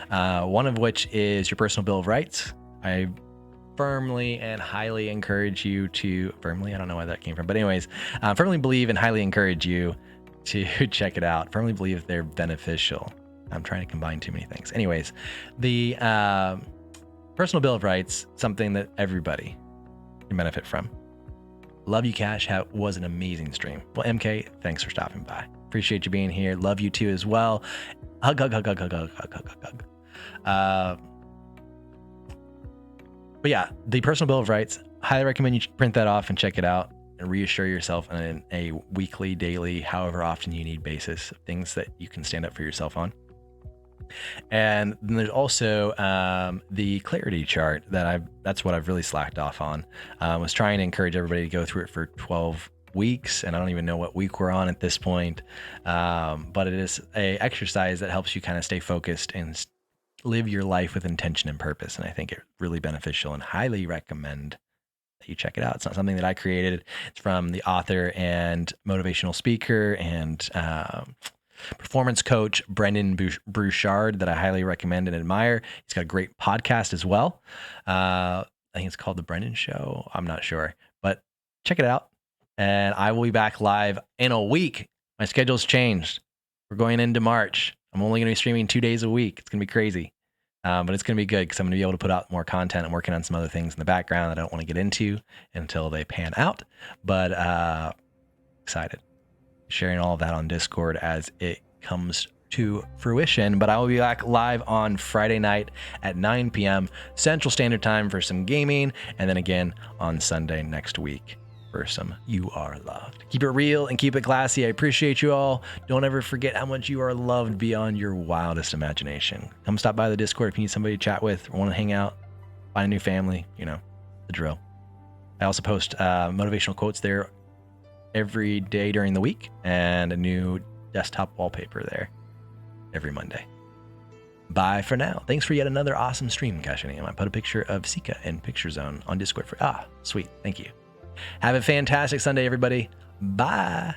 One of which is your personal Bill of Rights. I firmly and highly encourage you to, I don't know why that came from, but anyways, firmly believe and highly encourage you to check it out. Firmly believe they're beneficial. I'm trying to combine too many things. Anyways, the personal Bill of Rights, something that everybody can benefit from. Love you, Cash. Was an amazing stream. Well, MK, thanks for stopping by. Appreciate you being here. Love you too as well. Hug, hug, hug, hug, hug, hug, hug, hug, hug, hug. But yeah, the personal Bill of Rights, highly recommend you print that off and check it out and reassure yourself on a weekly, daily, however often you need basis of things that you can stand up for yourself on. And then there's also the clarity chart that's what I've really slacked off on. I was trying to encourage everybody to go through it for 12 weeks, and I don't even know what week we're on at this point. But it is a exercise that helps you kind of stay focused and live your life with intention and purpose. And I think it's really beneficial and highly recommend that you check it out. It's not something that I created. It's from the author and motivational speaker and performance coach Brendan Burchard that I highly recommend and admire. He's got a great podcast as well. I think it's called The Brendan Show. I'm not sure, but check it out. And I will be back live in a week. My schedule's changed. We're going into March. I'm only going to be streaming 2 days a week. It's going to be crazy. But it's going to be good because I'm going to be able to put out more content. I'm working on some other things in the background that I don't want to get into until they pan out. But excited. Sharing all of that on Discord as it comes to fruition. But I will be back live on Friday night at 9 p.m. Central Standard Time for some gaming. And then again on Sunday next week for some You Are Loved. Keep it real and keep it classy. I appreciate you all. Don't ever forget how much you are loved beyond your wildest imagination. Come stop by the Discord if you need somebody to chat with or want to hang out, find a new family, you know, the drill. I also post motivational quotes there every day during the week, and a new desktop wallpaper there every Monday. Bye for now. Thanks for yet another awesome stream, Kashanium. I put a picture of Sika in Picture Zone on Discord for sweet. Thank you. Have a fantastic Sunday, everybody. Bye.